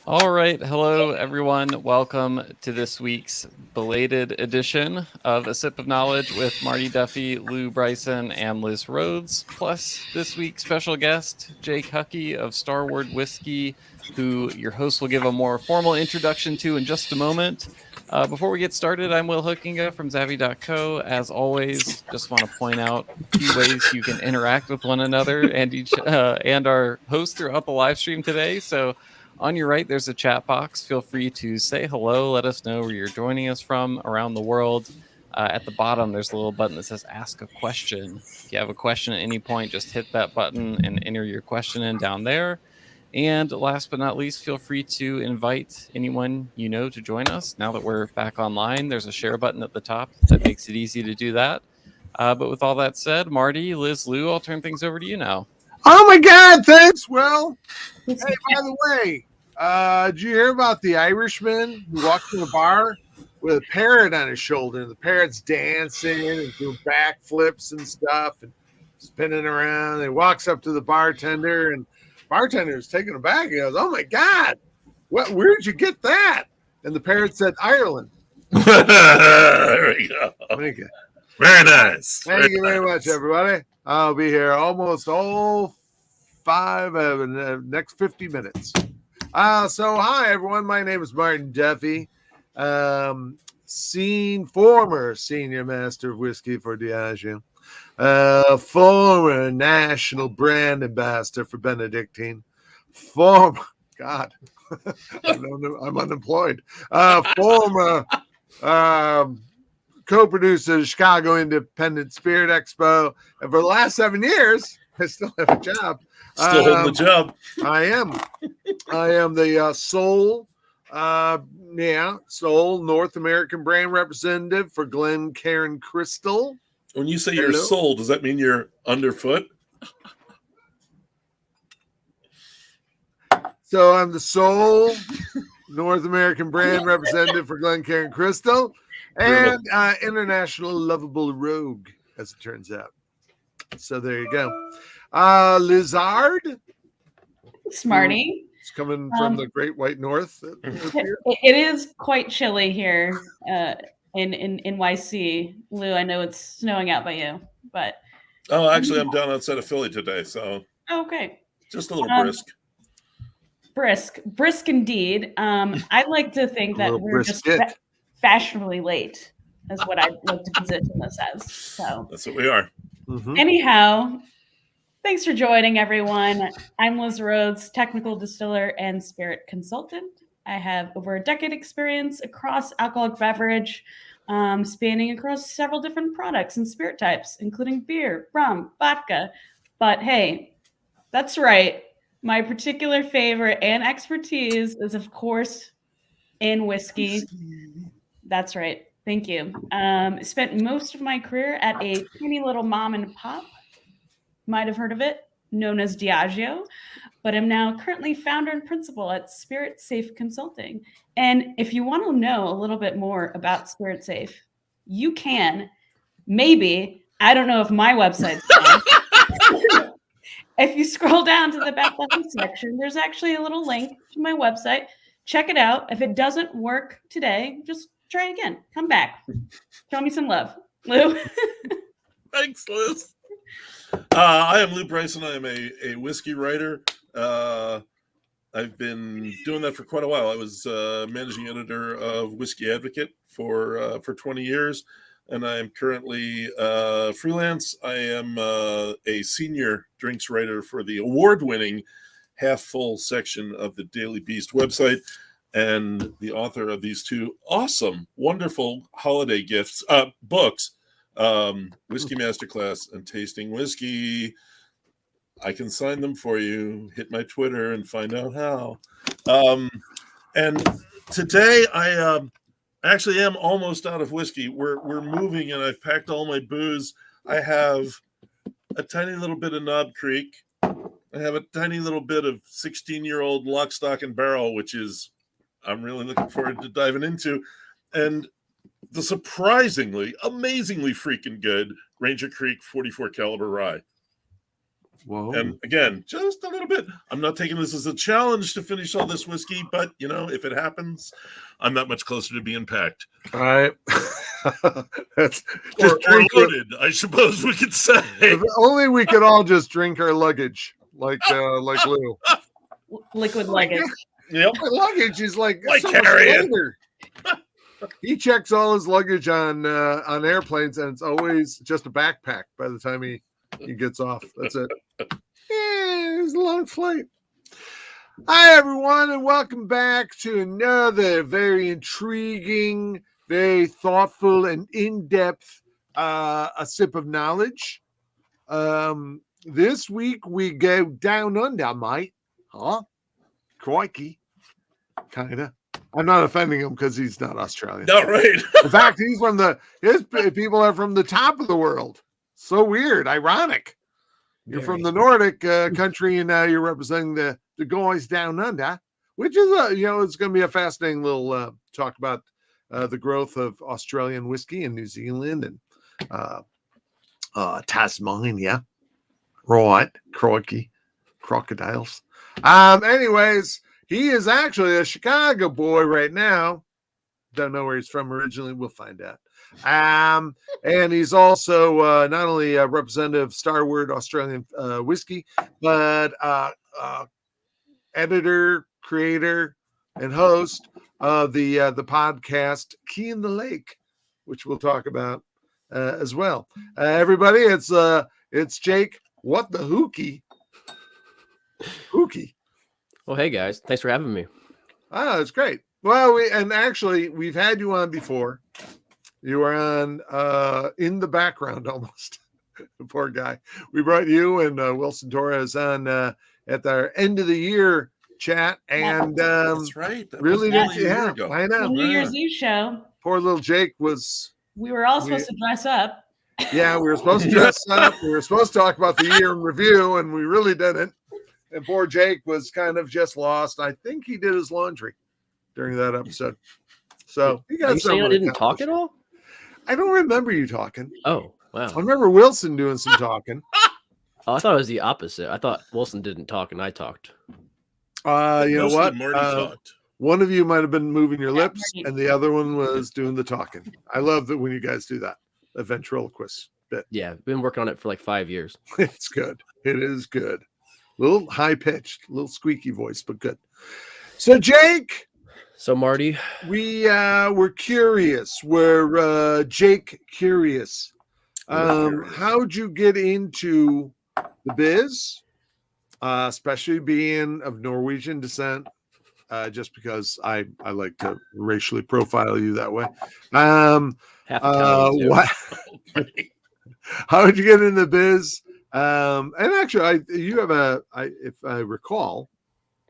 All right. Hello, everyone. Welcome to this week's belated edition of A Sip of Knowledge with Marty Duffy, Lew Bryson, and Liz Rhoades. Plus, this week's special guest, Jake Hukee of Starward Whisky, who your host will give a more formal introduction to in just a moment. Before we get started, I'm Will Hookinga from Zavvi.co. As always, just want to point out a few ways you can interact with one another and our host throughout the live stream today. So, on your right, there's a chat box. Feel free to say hello. Let us know where you're joining us from around the world. At the bottom, there's a little button that says Ask a Question. If you have a question at any point, just hit that button and enter your question in down there. And last but not least, feel free to invite anyone you know to join us. Now that we're back online, there's a share button at the top that makes it easy to do that. But with all that said, Marty, Liz, Lew, I'll turn things over to you now. Oh my God! Thanks, Will. Hey, by the way, did you hear about the Irishman who walked in a bar with a parrot on his shoulder? And the parrot's dancing and doing backflips and stuff and spinning around. And he walks up to the bartender, and the bartender's taken aback. He goes, "Oh my God, where'd you get that?" And the parrot said, "Ireland." There we go. Thank you. Very nice. Thank you very much, everybody. I'll be here almost all next 50 minutes. So hi, everyone. My name is Martin Duffy, former senior master of whiskey for DIAGEO, former national brand ambassador for Benedictine, former, God, I'm unemployed, former co-producer of the Chicago Independent Spirit Expo, and for the last 7 years, I still have a job. Still holding the job. I am the sole North American brand representative for Glencairn Crystal. When you say you're sold, does that mean you're underfoot? So I'm the sole North American brand representative for Glencairn Crystal and international lovable rogue, as it turns out. So there you go. Lizard. Smarty. It's coming from the Great White North. It is quite chilly here in NYC. Lew, I know it's snowing out by you, but actually, I'm down outside of Philly today, so okay, just a little brisk indeed. I like to think that we're just fashionably late, is what I'd like to position this as. So that's what we are. Mm-hmm. Anyhow, thanks for joining, everyone. I'm Liz Rhoades, technical distiller and spirit consultant. I have over a decade experience across alcoholic beverage, spanning across several different products and spirit types, including beer, rum, vodka. But hey, that's right. My particular favorite and expertise is, of course, in whiskey. That's right. Thank you. Spent most of my career at a tiny little mom and pop, might have heard of it, known as DIAGEO, but I'm now currently founder and principal at Spirit Safe Consulting. And if you want to know a little bit more about Spirit Safe, you can. Maybe. I don't know if my website's on. If you scroll down to the back button section, there's actually a little link to my website. Check it out. If it doesn't work today, just try it again. Come back. Show me some love. Lew? Thanks, Liz. I am Lew Bryson. I am a whiskey writer. I've been doing that for quite a while. I was managing editor of Whisky Advocate for 20 years, and I am currently freelance. I am a senior drinks writer for the award-winning Half Full section of the Daily Beast website, and the author of these two awesome, wonderful holiday books, Whiskey Masterclass and Tasting Whiskey. I can sign them for you. Hit my Twitter and find out how. And today I actually am almost out of whiskey. We're moving, and I've packed all my booze. I have a tiny little bit of Knob Creek. I have a tiny little bit of 16-year-old Lock, Stock, and Barrel, which is I'm really looking forward to diving into. And the surprisingly, amazingly freaking good Ranger Creek 44 caliber rye. Whoa. And again, just a little bit. I'm not taking this as a challenge to finish all this whiskey, but if it happens, I'm that much closer to being packed. All right. That's or loaded, I suppose we could say. If only we could all just drink our luggage like Lew. Liquid luggage. Yep. My luggage is like so carry much it. lighter. He checks all his luggage on airplanes, and it's always just a backpack by the time he gets off. That's it. Yeah, it was a long flight. Hi, everyone, and welcome back to another very intriguing, very thoughtful, and in-depth A Sip of Knowledge. This week we go down under, mate. Huh? Crikey. Kinda. I'm not offending him because he's not Australian. No, right. In fact, his people are from the top of the world. So weird, ironic. You're from the Nordic country, and now you're representing the guys down under, which is it's going to be a fascinating little talk about the growth of Australian whiskey in New Zealand and Tasmania. Right, crikey, crocodiles. Anyways, he is actually a Chicago boy right now. Don't know where he's from originally. We'll find out. And he's also not only a representative of Starward Australian Whiskey, but editor, creator, and host of the podcast Key in the Lake, which we'll talk about as well. Everybody, it's Jake. What the Hukee? Hukee. Well, hey guys, thanks for having me. Oh, it's great. Well, we've had you on before. You were on in the background almost. The poor guy. We brought you and Wilson Torres on at our end of the year chat, and that's right. That really was did. Yeah, I know. The New Year's Eve show. Poor little Jake was. We were all supposed to dress up. Yeah, we were supposed to dress up. We were supposed to talk about the year in review, and we really didn't. And poor Jake was kind of just lost. I think he did his laundry during that episode. So he got. Are you saying I didn't talk at all? I don't remember you talking. Oh, wow. I remember Wilson doing some talking. Oh, I thought it was the opposite. I thought Wilson didn't talk and I talked. You know what? Marty talked. One of you might have been moving your lips, Marty. and the other one was doing the talking. I love that when you guys do that, the ventriloquist bit. Yeah, I've been working on it for like 5 years. It's good. It is good. A little high pitched, a little squeaky voice, but good. So, Jake. So, Marty, we're curious. We're Jake curious. How'd you get into the biz, especially being of Norwegian descent? Just because I like to racially profile you that way. half Italian too. How did you get into the biz? And actually, you have if I recall,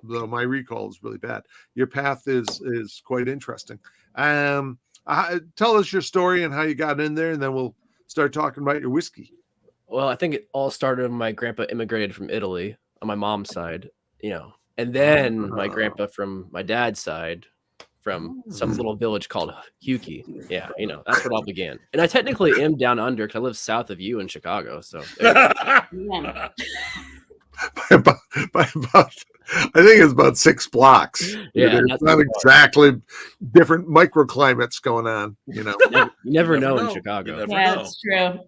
though my recall is really bad, your path is quite interesting. Tell us your story and how you got in there, and then we'll start talking about your whiskey. Well, I think it all started when my grandpa immigrated from Italy on my mom's side, and then my grandpa from my dad's side from some little village called Hukee. Yeah, that's where it all began. And I technically am down under because I live south of you in Chicago. So Yeah. by about, I think it's about 6 blocks. Yeah, There's not exactly different microclimates going on. you never know in know. Chicago. You never Yeah, know. it's true.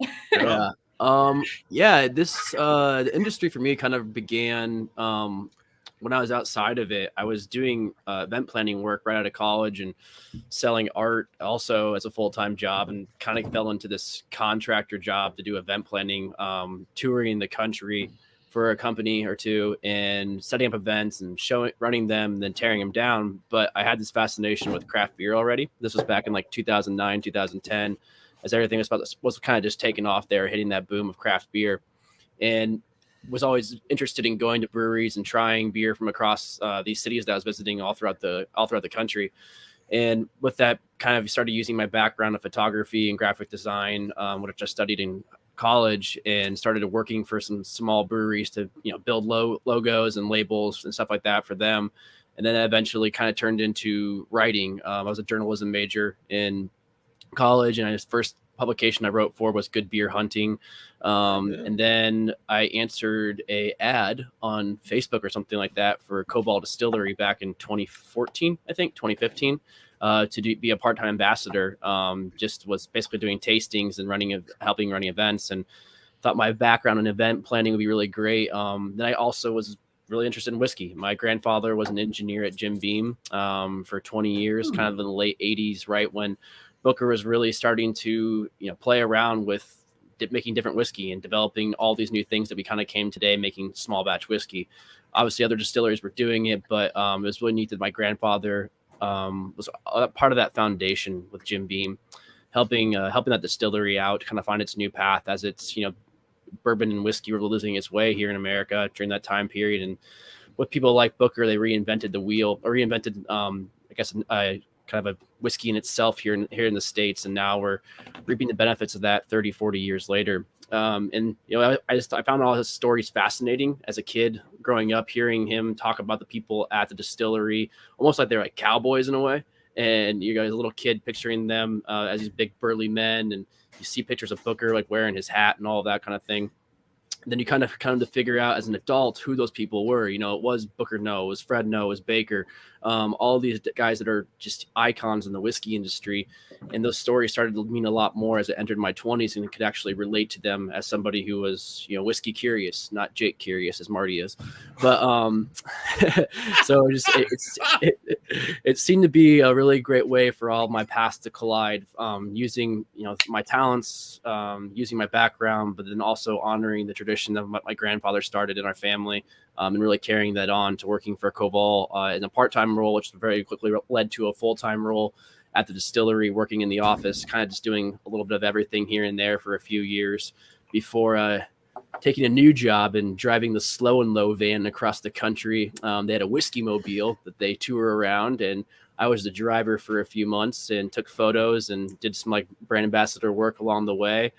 Yeah. This the industry for me kind of began when I was outside of it. I was doing event planning work right out of college and selling art also as a full-time job, and kind of fell into this contractor job to do event planning, touring the country for a company or two and setting up events and running them and then tearing them down. But I had this fascination with craft beer already. This was back in like 2009, 2010, as everything was kind of just taking off there, hitting that boom of craft beer, and was always interested in going to breweries and trying beer from across these cities that I was visiting all throughout the country. And with that, kind of started using my background of photography and graphic design, what I just studied in college, and started working for some small breweries to build logos and labels and stuff like that for them. And then eventually kind of turned into writing. I was a journalism major in college, and I just first publication I wrote for was Good Beer Hunting. And then I answered a ad on Facebook or something like that for Cobalt Distillery back in 2014, I think 2015, be a part-time ambassador. Just was basically doing tastings and helping running events, and thought my background in event planning would be really great. Then I also was really interested in whiskey. My grandfather was an engineer at Jim Beam for 20 years, kind of in the late 80s, right when Booker was really starting to play around with making different whiskey and developing all these new things that we kind of came today, making small batch whiskey. Obviously, other distilleries were doing it, but it was really neat that my grandfather was part of that foundation with Jim Beam, helping that distillery out, kind of find its new path as it's bourbon and whiskey were losing its way here in America during that time period. And with people like Booker, they reinvented the wheel, or reinvented, kind of a whiskey in itself here in the States. And now we're reaping the benefits of that 30, 40 years later. I found all his stories fascinating as a kid growing up, hearing him talk about the people at the distillery, almost like they're like cowboys in a way. And you guys, a little kid picturing them as these big burly men, and you see pictures of Booker like wearing his hat and all of that kind of thing. And then you kind of come to figure out as an adult who those people were. It was Booker, no, it was Fred, no, it was Baker. All these guys that are just icons in the whiskey industry. And those stories started to mean a lot more as I entered my 20s and could actually relate to them as somebody who was, whiskey curious, not Jake curious as Marty is. But so it seemed to be a really great way for all of my past to collide, using, my talents, using my background, but then also honoring the tradition that my grandfather started in our family. And really carrying that on to working for Koval in a part-time role, which very quickly led to a full-time role at the distillery, working in the office, kind of just doing a little bit of everything here and there for a few years before taking a new job and driving the Slow and Low van across the country. They had a whiskey mobile that they tour around, and I was the driver for a few months and took photos and did some brand ambassador work along the way.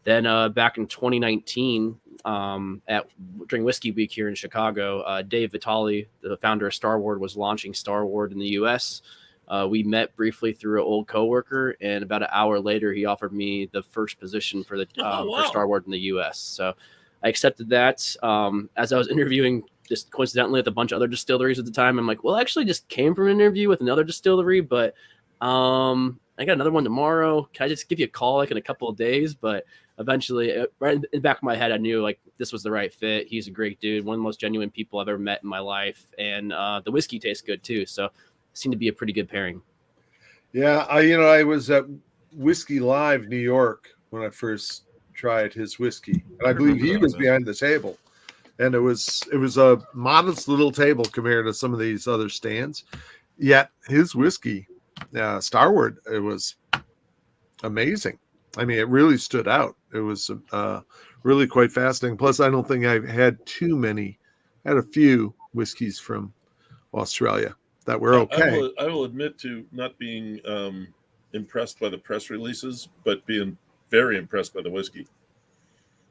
Then back in 2019, during Whiskey Week here in Chicago, Dave Vitale, the founder of Starward, was launching Starward in the U.S. We met briefly through an old coworker, and about an hour later, he offered me the first position for for Starward in the U.S. So I accepted that. As I was interviewing, just coincidentally, with a bunch of other distilleries at the time, I'm like, well, I actually just came from an interview with another distillery, but I got another one tomorrow. Can I just give you a call in a couple of days? But eventually, right in the back of my head, I knew this was the right fit. He's a great dude, one of the most genuine people I've ever met in my life. And the whiskey tastes good too. So it seemed to be a pretty good pairing. Yeah. I was at Whiskey Live, New York, when I first tried his whiskey. And I believe he was behind the table. And it was a modest little table compared to some of these other stands. Yet his whiskey, Starward, it was amazing. I mean, it really stood out. It was really quite fascinating. Plus, I don't think I've had too many. I had a few whiskeys from Australia that were okay. I will admit to not being impressed by the press releases, but being very impressed by the whiskey.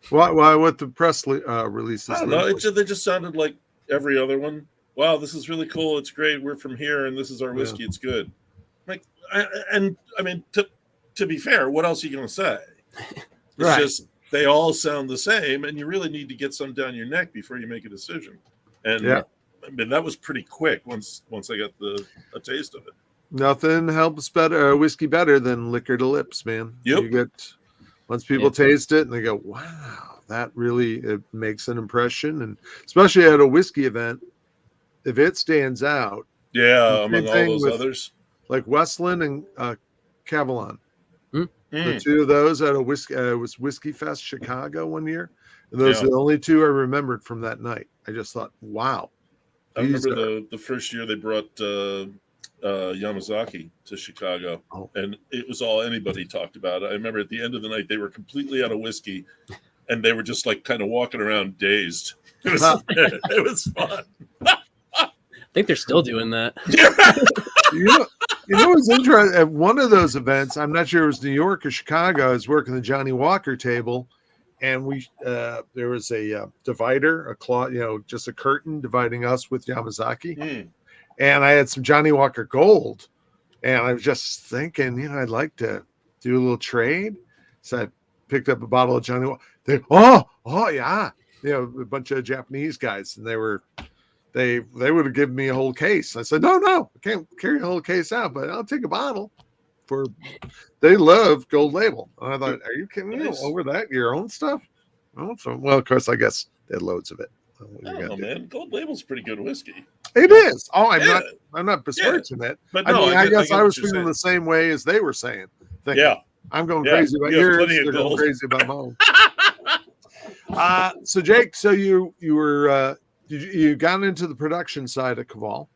Why? What the press releases? I don't know. They just sounded like every other one. Wow, this is really cool. It's great. We're from here, and this is our whiskey. Yeah. It's good. To be fair, what else are you going to say? It's just they all sound the same, and you really need to get some down your neck before you make a decision. And that was pretty quick once I got a taste of it. Nothing helps whiskey better than liquor to lips, man. Yep. Once people taste it and they go, wow, that really it makes an impression. And especially at a whiskey event, if it stands out. Yeah, among all those others. Like Westland and Cavalon. The two of those at was Whiskey Fest Chicago one year. And those are the only two I remembered from that night. I just thought, wow. I remember the first year they brought Yamazaki to Chicago, and it was all anybody talked about. I remember at the end of the night, they were completely out of whiskey, and they were just kind of walking around dazed. It was fun. I think they're still doing that. You know what's interesting? At one of those events, I'm not sure it was New York or Chicago, I was working the Johnny Walker table, and there was a divider, a cloth, just a curtain dividing us with Yamazaki. And I had some Johnny Walker Gold, and I was just thinking, I'd like to do a little trade. So I picked up a bottle of Johnny Walker. Oh yeah, a bunch of Japanese guys, and they would have given me a whole case. I said, no, I can't carry a whole case out, but I'll take a bottle. They love Gold Label. And I thought, are you kidding me? Nice. Over that, your own stuff? Oh, so, well, of course, I guess they had loads of it. I don't know, man. Gold Label's pretty good whiskey. It is. Oh, I'm not besmirching it. But no, I guess I was what you're feeling the same way as they were saying. Yeah. I'm going crazy about yours. They're going crazy about mine. So Jake, you were you got into the production side of Kaval.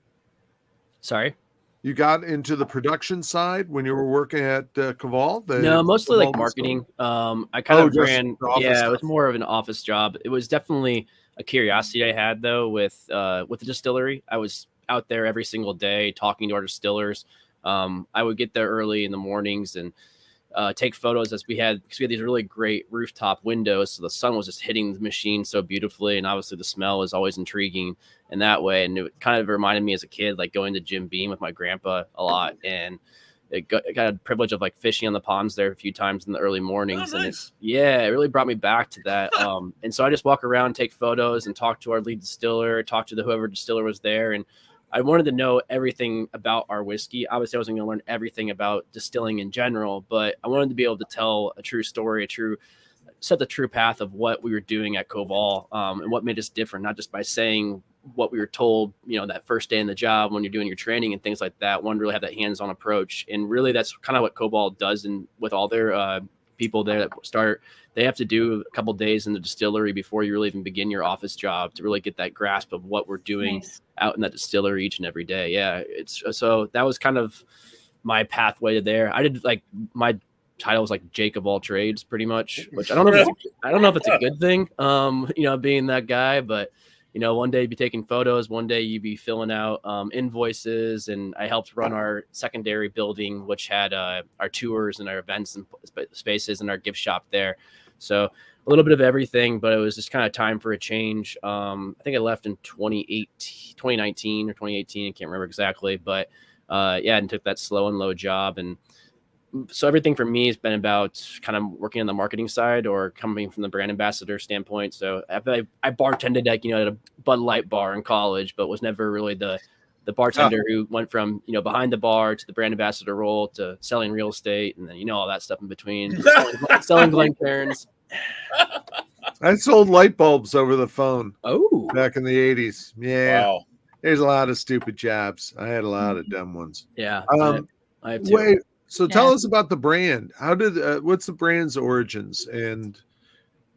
Sorry. You got into the production side when you were working at Kaval? No, mostly like marketing. I kind of ran. Yeah, stuff. It was more of an office job. It was definitely a curiosity I had though with the distillery. I was out there every single day talking to our distillers. I would get there early in the mornings and take photos because we had these really great rooftop windows, so the sun was just hitting the machine so beautifully, and obviously the smell is always intriguing in that way. And it kind of reminded me as a kid, like going to Jim Beam with my grandpa a lot, and I got a privilege of like fishing on the ponds there a few times in the early mornings. Oh, nice. And it really brought me back to that. And so I just walk around, take photos, and talk to our lead distiller, talk to whoever distiller was there, and I wanted to know everything about our whiskey. Obviously, I wasn't going to learn everything about distilling in general, but I wanted to be able to tell a true story, set the true path of what we were doing at Koval, and what made us different, not just by saying what we were told, that first day in the job when you're doing your training and things like that. One really have that hands-on approach. And really that's kind of what Koval does. And with all their people there that start, they have to do a couple days in the distillery before you really even begin your office job to really get that grasp of what we're doing out in that distillery each and every day. Yeah. So that was kind of my pathway to there. I did my title was like Jake of all trades pretty much, which I don't know if it's a good thing, being that guy, but one day you'd be taking photos, one day you'd be filling out invoices, and I helped run our secondary building, which had our tours and our events and spaces and our gift shop there. So a little bit of everything, but it was just kind of time for a change. I think I left in 2019 or 2018. I can't remember exactly, but and took that slow and low job. And so everything for me has been about kind of working on the marketing side or coming from the brand ambassador standpoint. So I bartended at a Bud Light bar in college, but was never really the bartender who went from, behind the bar to the brand ambassador role to selling real estate. And then, all that stuff in between, selling Glencairns. I sold light bulbs over the phone. Oh, back in the 80s. Yeah. Wow. There's a lot of stupid jobs. I had a lot of dumb ones. Yeah. I have too. So tell us about the brand. How did what's the brand's origins and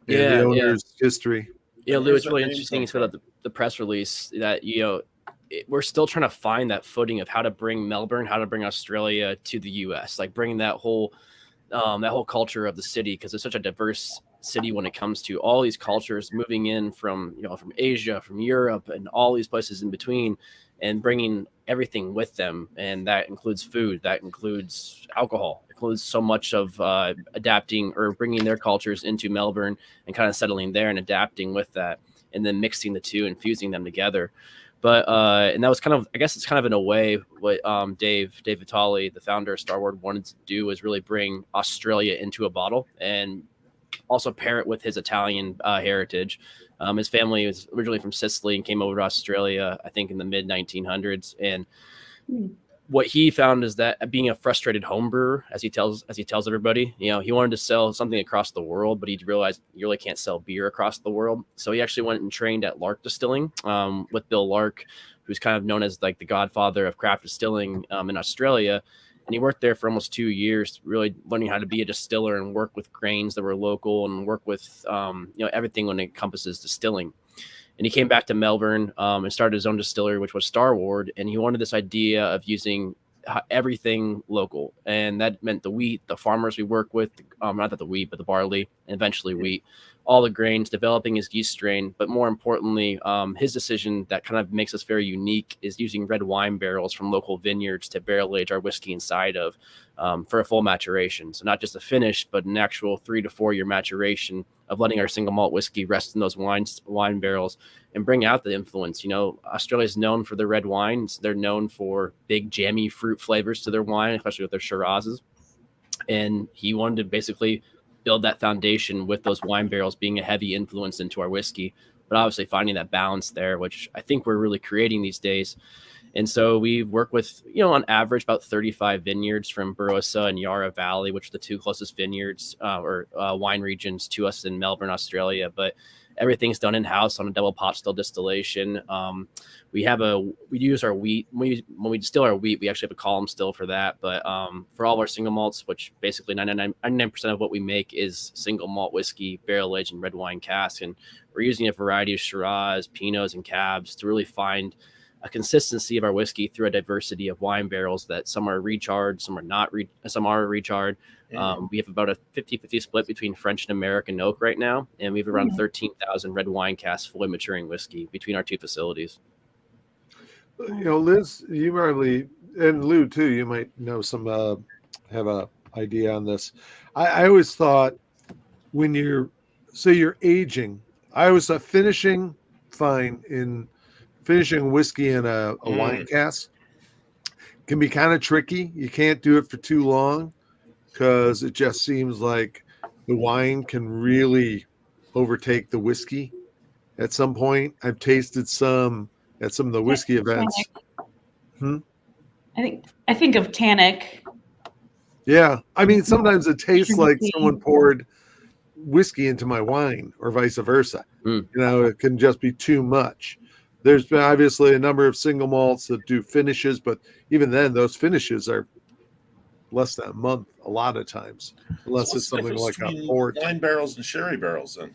the owner's history? Yeah, Lew, it's really interesting. It's about the press release that we're still trying to find that footing of how to bring Melbourne, how to bring Australia to the U.S. Like bringing that whole culture of the city, because it's such a diverse city when it comes to all these cultures moving in from Asia, from Europe, and all these places in between, and bringing everything with them. And that includes food, that includes alcohol, it includes so much of adapting or bringing their cultures into Melbourne and kind of settling there and adapting with that, and then mixing the two and fusing them together. But and that was kind of, I guess it's kind of in a way what Dave Vitale, the founder of Starward, wanted to do, was really bring Australia into a bottle and also pair it with his Italian heritage. His family was originally from Sicily and came over to Australia, I think, in the mid 1900s. And what he found is that being a frustrated home brewer, as he tells everybody, he wanted to sell something across the world, but he realized you really can't sell beer across the world. So he actually went and trained at Lark Distilling with Bill Lark, who's kind of known as like the godfather of craft distilling in Australia. And he worked there for almost 2 years, really learning how to be a distiller and work with grains that were local and work with, everything when it encompasses distilling. And he came back to Melbourne and started his own distillery, which was Starward. And he wanted this idea of using everything local. And that meant the wheat, the farmers we work with, not that the wheat, but the barley, and eventually wheat, all the grains, developing his yeast strain. But more importantly, his decision that kind of makes us very unique is using red wine barrels from local vineyards to barrel age our whiskey inside of for a full maturation. So not just a finish, but an actual 3 to 4 year maturation of letting our single malt whiskey rest in those wine barrels and bring out the influence. Australia is known for their red wines. They're known for big jammy fruit flavors to their wine, especially with their Shirazes. And he wanted to basically build that foundation with those wine barrels being a heavy influence into our whiskey, but obviously finding that balance there, which I think we're really creating these days. And so we work with, on average, about 35 vineyards from Barossa and Yarra Valley, which are the two closest vineyards or wine regions to us in Melbourne, Australia. But everything's done in-house on a double pot still distillation. We use our wheat. When we distill our wheat, we actually have a column still for that. But for all of our single malts, which basically 99% of what we make is single malt whiskey, barrel aged and red wine cask. And we're using a variety of Shiraz, Pinots, and Cabs to really find a consistency of our whiskey through a diversity of wine barrels that some are recharred, some are not, some are recharred. We have about a 50-50 split between French and American oak right now. And we have around 13,000 red wine casks fully maturing whiskey between our two facilities. Liz, you probably, and Lew too, you might know some, have a idea on this. I always thought when you're aging, I always thought finishing whiskey in a wine cask can be kind of tricky. You can't do it for too long because it just seems like the wine can really overtake the whiskey at some point. I've tasted some at some of the whiskey events. I think of tannic. Yeah. I mean, sometimes it tastes like someone poured whiskey into my wine or vice versa. It can just be too much. There's been obviously a number of single malts that do finishes, but even then, those finishes are less than a month a lot of times, unless it's something like a port. Wine barrels and sherry barrels, then.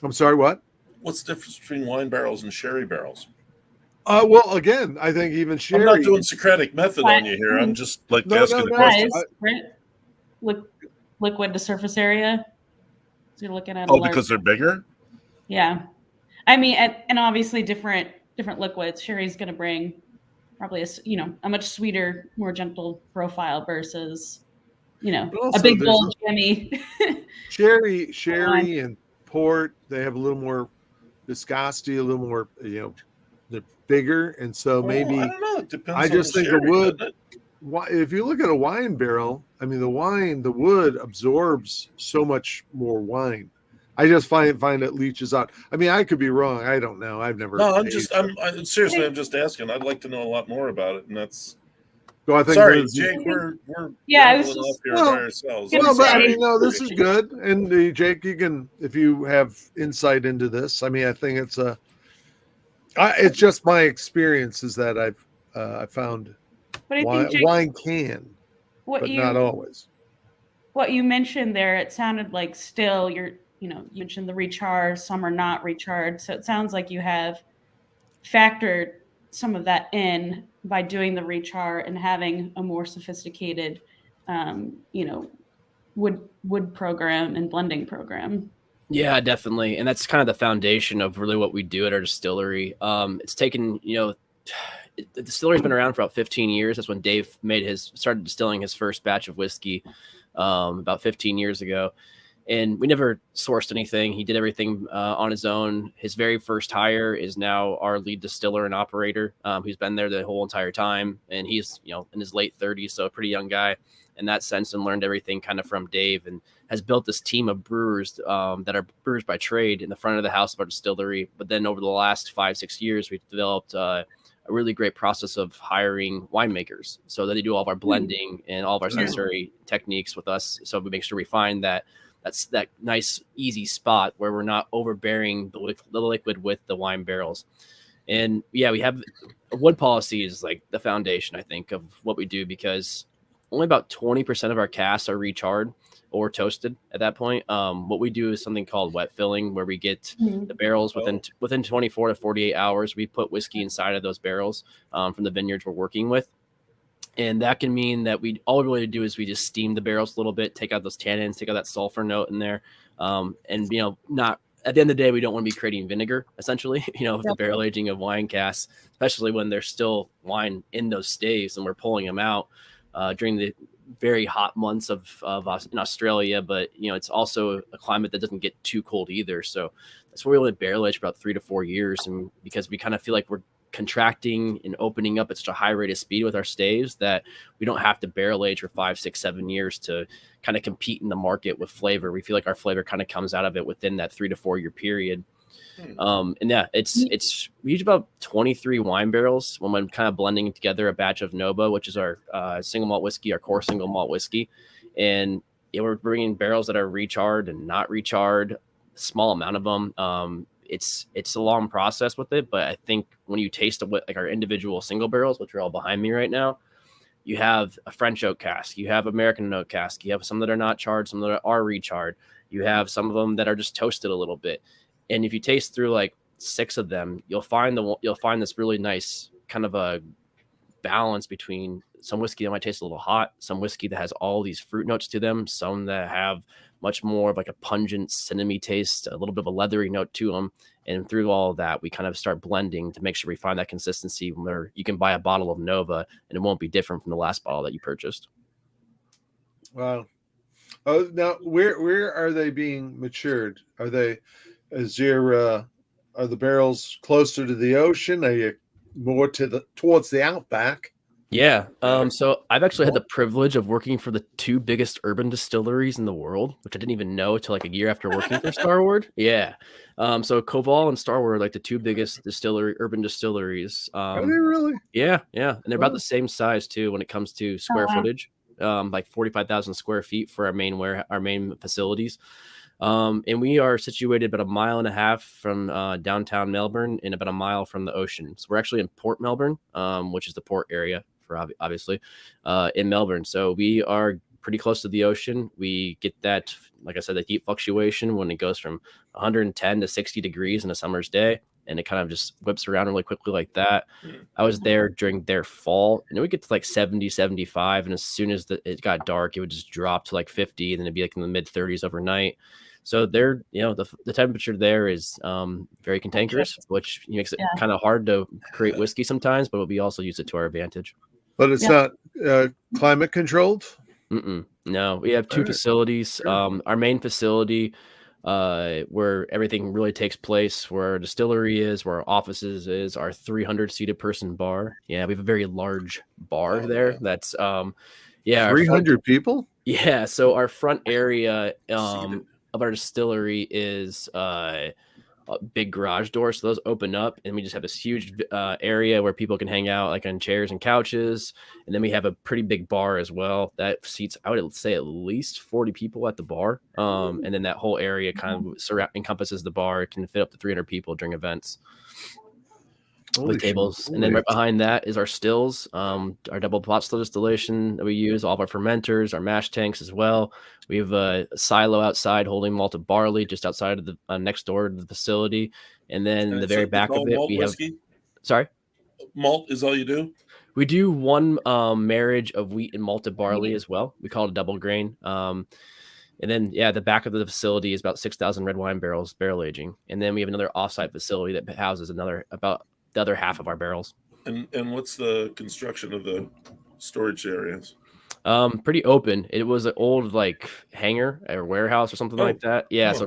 I'm sorry, what? What's the difference between wine barrels and sherry barrels? Well, again, I think even sherry. I'm not doing Socratic method on you here. I'm just asking the question. Liquid to surface area. So you're looking at. Because they're bigger. Yeah. I mean, and obviously different liquids. Sherry's going to bring probably a much sweeter, more gentle profile versus, a big bold Jimmy. Sherry and port, they have a little more viscosity, a little more, they're bigger, and so maybe I don't know. It depends. I just think the wood. If you look at a wine barrel, I mean, the wood absorbs so much more wine. I just find it leaches out. I mean, I could be wrong. I don't know. I've never. No, I'm seriously. I'm just asking. I'd like to know a lot more about it, and that's. So I think sorry, Jake. We're I was just off here by ourselves. Well, but I mean, no, this is good. And Jake, you can, if you have insight into this. I mean, I think it's just my experience is that I found wine can, but not always. What you mentioned there, it sounded like still you mentioned the recharge, some are not recharged. So it sounds like you have factored some of that in by doing the rechar and having a more sophisticated, wood program and blending program. Yeah, definitely. And that's kind of the foundation of really what we do at our distillery. It's taken, the distillery's been around for about 15 years. That's when Dave started distilling his first batch of whiskey about 15 years ago. And we never sourced anything. He did everything on his own. His very first hire is now our lead distiller and operator, who's been there the whole entire time. And he's, in his late 30s, so a pretty young guy in that sense, and learned everything kind of from Dave, and has built this team of brewers that are brewers by trade in the front of the house of our distillery. But then over the last 5-6 years, we've developed a really great process of hiring winemakers so that they do all of our blending and all of our sensory techniques with us. So we make sure we find that's that nice, easy spot where we're not overbearing the liquid with the wine barrels. And yeah, we have wood policy is like the foundation, I think, of what we do, because only about 20% of our casks are recharred or toasted at that point. What we do is something called wet filling, where we get the barrels within 24 to 48 hours. We put whiskey inside of those barrels from the vineyards we're working with. And that can mean that all we really do is we just steam the barrels a little bit, take out those tannins, take out that sulfur note in there. And, not at the end of the day, we don't want to be creating vinegar, essentially, with the barrel aging of wine casks, especially when there's still wine in those staves and we're pulling them out during the very hot months in Australia. But, it's also a climate that doesn't get too cold either. So that's where we only barrel age for about 3 to 4 years. And because we kind of feel like contracting and opening up at such a high rate of speed with our staves that we don't have to barrel age for 5, 6, 7 years to kind of compete in the market with flavor. We feel like our flavor kind of comes out of it within that 3 to 4 year period. And yeah, we use about 23 wine barrels when I'm kind of blending together a batch of Nova, which is our single malt whiskey, our core single malt whiskey. And we're bringing barrels that are recharred and not recharred, small amount of them. It's a long process with it, but I think when you taste like our individual single barrels, which are all behind me right now, you have a French oak cask, you have American oak cask, you have some that are not charred, some that are recharred, you have some of them that are just toasted a little bit. And if you taste through like 6 of them, you'll find this really nice kind of a balance between some whiskey that might taste a little hot, some whiskey that has all these fruit notes to them, some that have much more of like a pungent cinnamon taste, a little bit of a leathery note to them. And through all of that, we kind of start blending to make sure we find that consistency where you can buy a bottle of Nova and it won't be different from the last bottle that you purchased. Wow. Oh, now where are they being matured? Are the barrels closer to the ocean? Are you more towards the outback? Yeah. So I've actually had the privilege of working for the 2 biggest urban distilleries in the world, which I didn't even know till like a year after working for Starward. Yeah. So Koval and Starward are like the 2 biggest urban distilleries. Are they really? Yeah. And they're about the same size too when it comes to square footage. Like 45,000 square feet for our main facilities. And we are situated about 1.5 miles from downtown Melbourne and about 1 mile from the ocean. So we're actually in Port Melbourne, which is the port area for obviously in Melbourne. So we are pretty close to the ocean. We get that, like I said, the heat fluctuation when it goes from 110 to 60 degrees in a summer's day. And it kind of just whips around really quickly like that. I was there during their fall, and it would get to like 70, 75. And as soon as it got dark, it would just drop to like 50, and then it'd be like in the mid 30s overnight. So they're, the temperature there is very cantankerous, which makes it kind of hard to create whiskey sometimes, but we also use it to our advantage. But it's not climate controlled? No, we have 2 facilities. Our main facility, where everything really takes place, where our distillery is, where our offices is, our 300 seated person bar. Yeah, we have a very large bar there. That's 300 people. Yeah, so our front area of our distillery is a big garage door, so those open up, and we just have this huge area where people can hang out, like on chairs and couches. And then we have a pretty big bar as well that seats, I would say, at least 40 people at the bar. And then that whole area kind of encompasses the bar. It can fit up to 300 people during events. With tables. And then right behind that is our stills, our double pot still distillation that we use, all of our fermenters, our mash tanks as well. We have a silo outside holding malted barley just outside of the next door to the facility. And then the very back of it, we have whiskey? Sorry? Malt is all you do? We do one marriage of wheat and malted barley as well. We call it a double grain. And then, the back of the facility is about 6,000 red wine barrels barrel aging. And then we have another offsite facility that houses about the other half of our barrels. And what's the construction of the storage areas? Pretty open. It was an old like hangar or warehouse or something like that. Yeah. So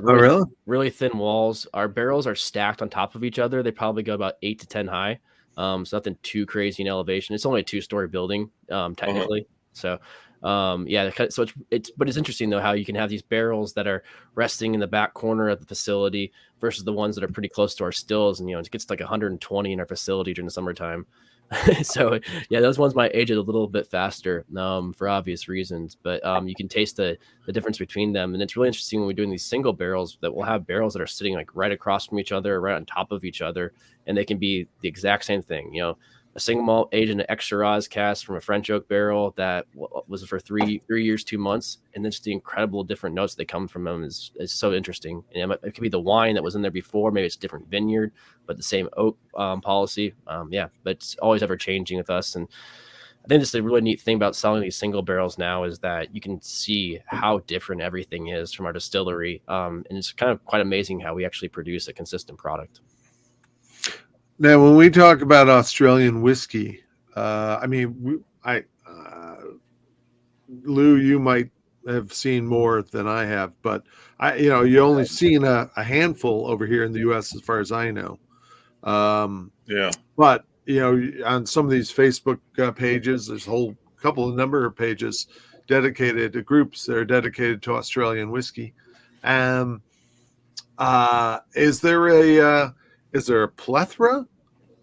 really thin walls. Our barrels are stacked on top of each other. They probably go about 8 to 10 high. So nothing too crazy in elevation. It's only a 2-story building, technically. So so it's interesting though how you can have these barrels that are resting in the back corner of the facility versus the ones that are pretty close to our stills, and it gets like 120 in our facility during the summertime. So those ones might age it a little bit faster for obvious reasons, but you can taste the difference between them. And it's really interesting when we're doing these single barrels that we'll have barrels that are sitting like right across from each other, right on top of each other, and they can be the exact same thing. A single malt aged in an extra Rhoades cask from a French oak barrel that was for 3 years, 2 months. And then just the incredible different notes that come from them is so interesting. And it could be the wine that was in there before. Maybe it's a different vineyard, but the same oak policy. But it's always ever changing with us. And I think this is a really neat thing about selling these single barrels now is that you can see how different everything is from our distillery. And it's kind of quite amazing how we actually produce a consistent product. Now, when we talk about Australian whiskey, Lew, you might have seen more than I have, but you only seen a handful over here in the U.S. as far as I know. But on some of these Facebook pages, there's a whole couple of number of pages dedicated to groups that are dedicated to Australian whiskey. Is there a plethora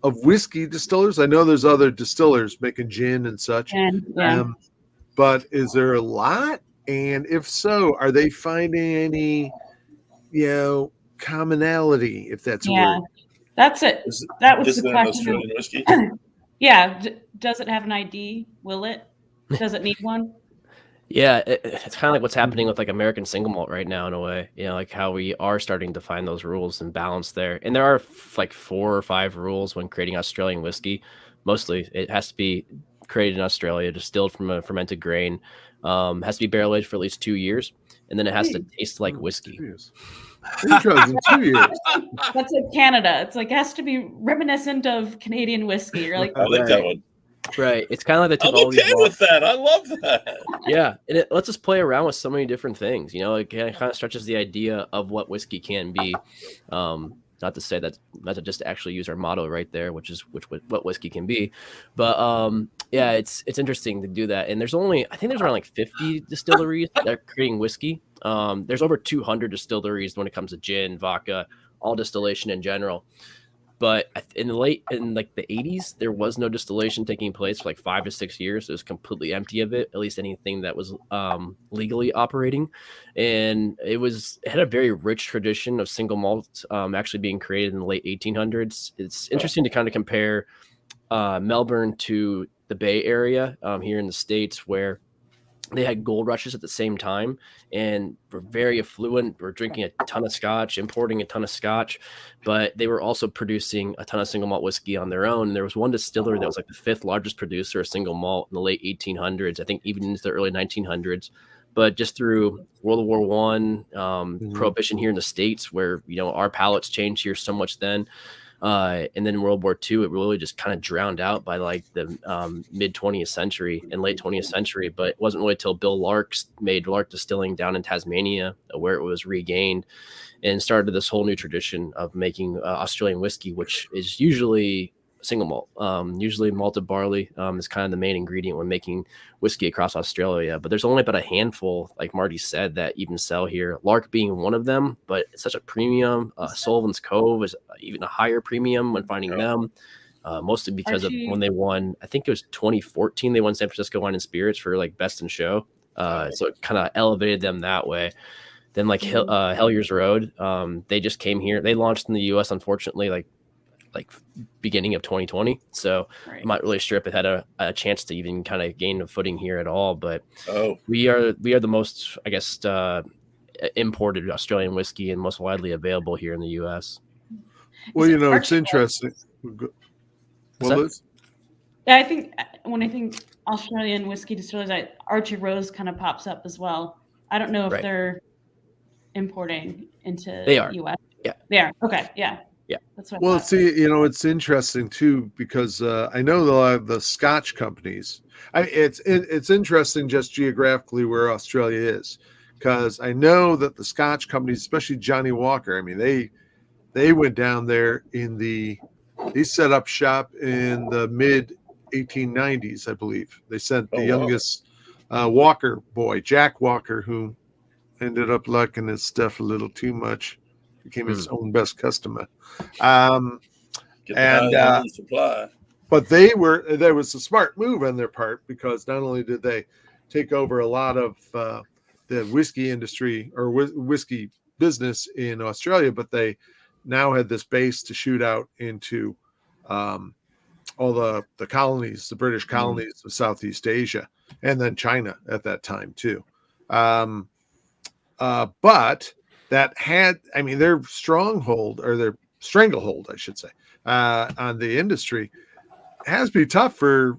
of whiskey distillers? I know there's other distillers making gin and such. But is there a lot? And if so, are they finding any, commonality, if that's a word? That's it. That was the question. Australian whiskey? Yeah. Does it have an ID? Will it? Does it need one? Yeah, it's kind of like what's happening with like American single malt right now in a way, like how we are starting to find those rules and balance there. And there are like 4 or 5 rules when creating Australian whiskey. Mostly it has to be created in Australia, distilled from a fermented grain, has to be barrel aged for at least 2 years. And then it has to taste like whiskey. 2 years. Interesting, 2 years. That's like Canada. It's like, it has to be reminiscent of Canadian whiskey. You're like, I like that one. Right. It's kind of like the I'm okay with that. I love that. Yeah. And it lets us play around with so many different things. It kind of stretches the idea of what whiskey can be. Not to say that, not to just actually use our motto right there, which is what whiskey can be. But yeah, it's interesting to do that. And I think there's around like 50 distilleries that are creating whiskey. There's over 200 distilleries when it comes to gin, vodka, all distillation in general. But in the 80s, there was no distillation taking place for like 5 to 6 years. It was completely empty of it, at least anything that was legally operating. And it had a very rich tradition of single malt actually being created in the late 1800s. It's interesting to kind of compare Melbourne to the Bay Area here in the States, where they had gold rushes at the same time and were very affluent. Were drinking a ton of scotch, importing a ton of scotch, but they were also producing a ton of single malt whiskey on their own. And there was one distillery that was like the 5th largest producer of single malt in the late 1800s, I think even into the early 1900s. But just through World War I, Prohibition here in the States, where, our palates changed here so much then. And then World War II, it really just kind of drowned out by like the mid 20th century and late 20th century. But it wasn't really till Bill Lark made Lark Distilling down in Tasmania, where it was regained and started this whole new tradition of making Australian whiskey, which is usually single malt. Usually malted barley is kind of the main ingredient when making whiskey across Australia. But there's only about a handful, like Marty said, that even sell here. Lark being one of them, but it's such a premium. Sullivan's Cove is even a higher premium when finding them. Mostly because of when they won, I think it was 2014, they won San Francisco Wine and Spirits for like Best in Show. So it kind of elevated them that way. Then like Hellier's Road, they just came here. They launched in the US, unfortunately, like beginning of 2020. So I'm not really sure if it had a chance to even kind of gain a footing here at all. But we are the most, I guess, imported Australian whiskey and most widely available here in the US. Well, it's interesting. Yeah, I think when I think Australian whiskey distillers, Archie Rose kind of pops up as well. I don't know if they're importing into the US. Yeah. They are. Okay. Yeah. Yeah. That's what well, see, it's interesting too, because I know the Scotch companies. It's interesting just geographically where Australia is, because I know that the Scotch companies, especially Johnny Walker, I mean, they went down there they set up shop in the mid 1890s, I believe. They sent the youngest Walker boy, Jack Walker, who ended up liking his stuff a little too much, became his own best customer. But there was a smart move on their part, because not only did they take over a lot of the whiskey industry or whiskey business in Australia, but they now had this base to shoot out into all the colonies, the British colonies of Southeast Asia, and then China at that time too. But that had, their stronghold, or their stranglehold, I should say, on the industry has to be tough for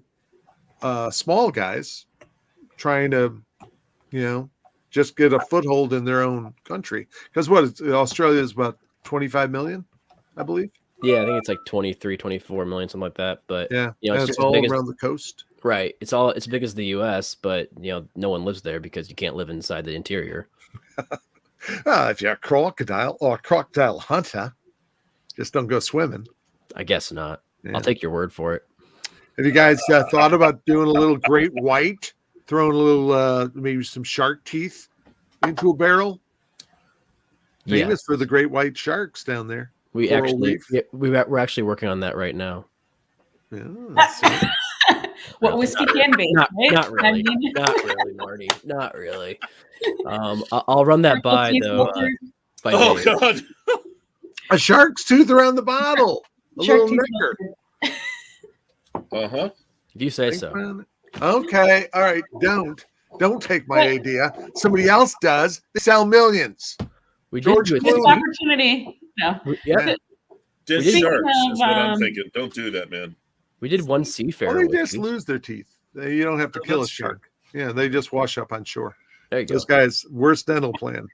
small guys trying to, just get a foothold in their own country. Because Australia is about 25 million, I believe. Yeah, I think it's like 23, 24 million, something like that. But it's all around the coast. Right. It's as big as the US, but no one lives there because you can't live inside the interior. If you're a crocodile or a crocodile hunter, just don't go swimming. I guess not. Yeah. I'll take your word for it. Have you guys thought about doing a little great white, throwing a little maybe some shark teeth into a barrel? Famous for the great white sharks down there. We Coral actually, reef. we're actually working on that right now. Yeah, so- What whiskey can be, Not, right? not really, I mean- not really, Marty, not really. I'll run that by though. By Oh Dave. God. a shark's tooth around the bottle. A Shark little teeth nicker. Uh-huh. If you say Think so. about it. Okay. All right. Don't take my idea. Somebody else does. They sell millions. We George did do Missed Clooney. it. opportunity. No. Yeah, Dish did- sharks is what I'm Of, thinking. Don't do that, man. we did one seafarer. Well, they just whiskey. lose their teeth. You don't have to Oh, kill a that's true. shark. Yeah, they just wash up on shore. There you go. Those guys, worst dental plan.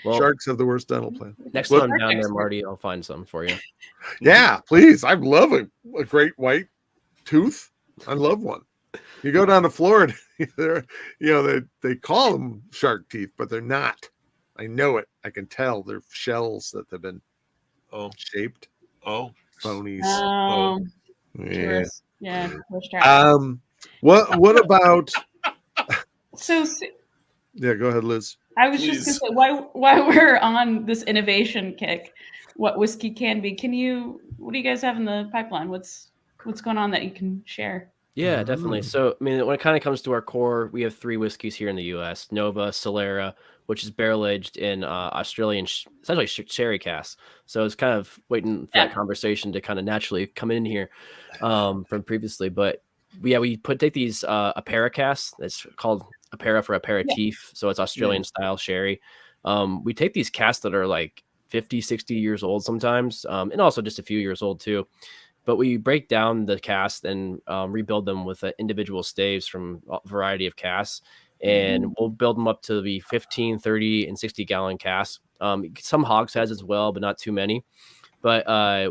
Well, Sharks have the worst dental plan. next What- time I'm down there, Marty, I'll find some for you. Yeah, please. I love a great white tooth. I love one. You go down to Florida, they're, they call them shark teeth, but they're not. I know it. I can tell. They're shells that have been shaped. Oh. Phonies. Yeah. tourists. Yeah. tourist trap. What about? So Yeah, go ahead, Liz. I was just going to say, while we're on this innovation kick, what whiskey can be? What do you guys have in the pipeline? What's going on that you can share? Yeah, definitely. So, I mean, when it kind of comes to our core, we have 3 whiskeys here in the U.S. Nova, Solera, which is barrel-aged in Australian, essentially sherry casks. So it's kind of waiting for that conversation to kind of naturally come in here from previously. But we take these Apera casks. It's called Apera for aperitif. So it's Australian-style sherry. We take these casks that are like 50, 60 years old sometimes, and also just a few years old too. But we break down the cask and rebuild them with individual staves from a variety of casks. And we'll build them up to the 15, 30, and 60-gallon casks. Some hogsheads as well, but not too many. But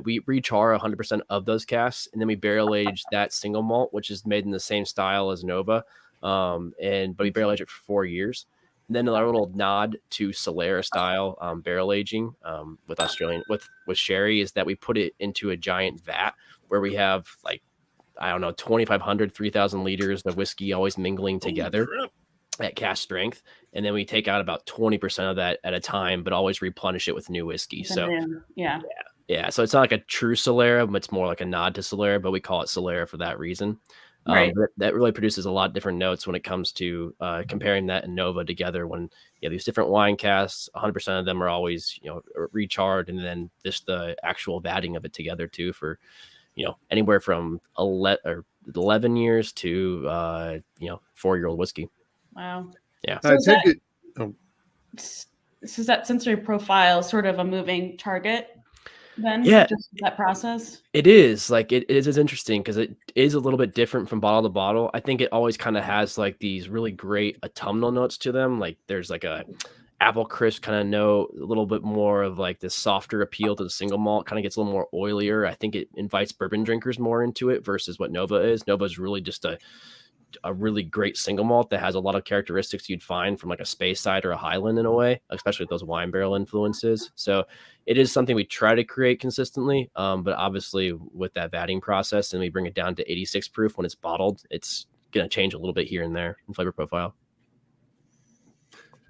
we rechar 100% of those casks, and then we barrel age that single malt, which is made in the same style as Nova. But we barrel age it for 4 years. And then our little nod to Solera style barrel aging with Australian with sherry is that we put it into a giant vat where we have 2,500, 3,000 liters of whiskey always mingling together at cask strength, and then we take out about 20% of that at a time, but always replenish it with new whiskey. So so it's not like a true Solera, but it's more like a nod to Solera, but we call it Solera for that reason. Right. That really produces a lot of different notes when it comes to comparing that and Nova together. When these different wine casks, 100% of them are always recharred, and then just the actual vatting of it together too for anywhere from 11 years to 4-year-old whiskey. Wow. Yeah. So is that sensory profile sort of a moving target then? Yeah. Just that process? It is it is interesting because it is a little bit different from bottle to bottle. I think it always kind of has like these really great autumnal notes to them. Like there's like a apple crisp kind of note, a little bit more of like this softer appeal to the single malt, kind of gets a little more oilier. I think it invites bourbon drinkers more into it versus what Nova is. Nova is really just a really great single malt that has a lot of characteristics you'd find from like a Speyside or a Highland in a way, especially with those wine barrel influences. So it is something we try to create consistently. But obviously with that vatting process and we bring it down to 86 proof when it's bottled, it's going to change a little bit here and there in flavor profile.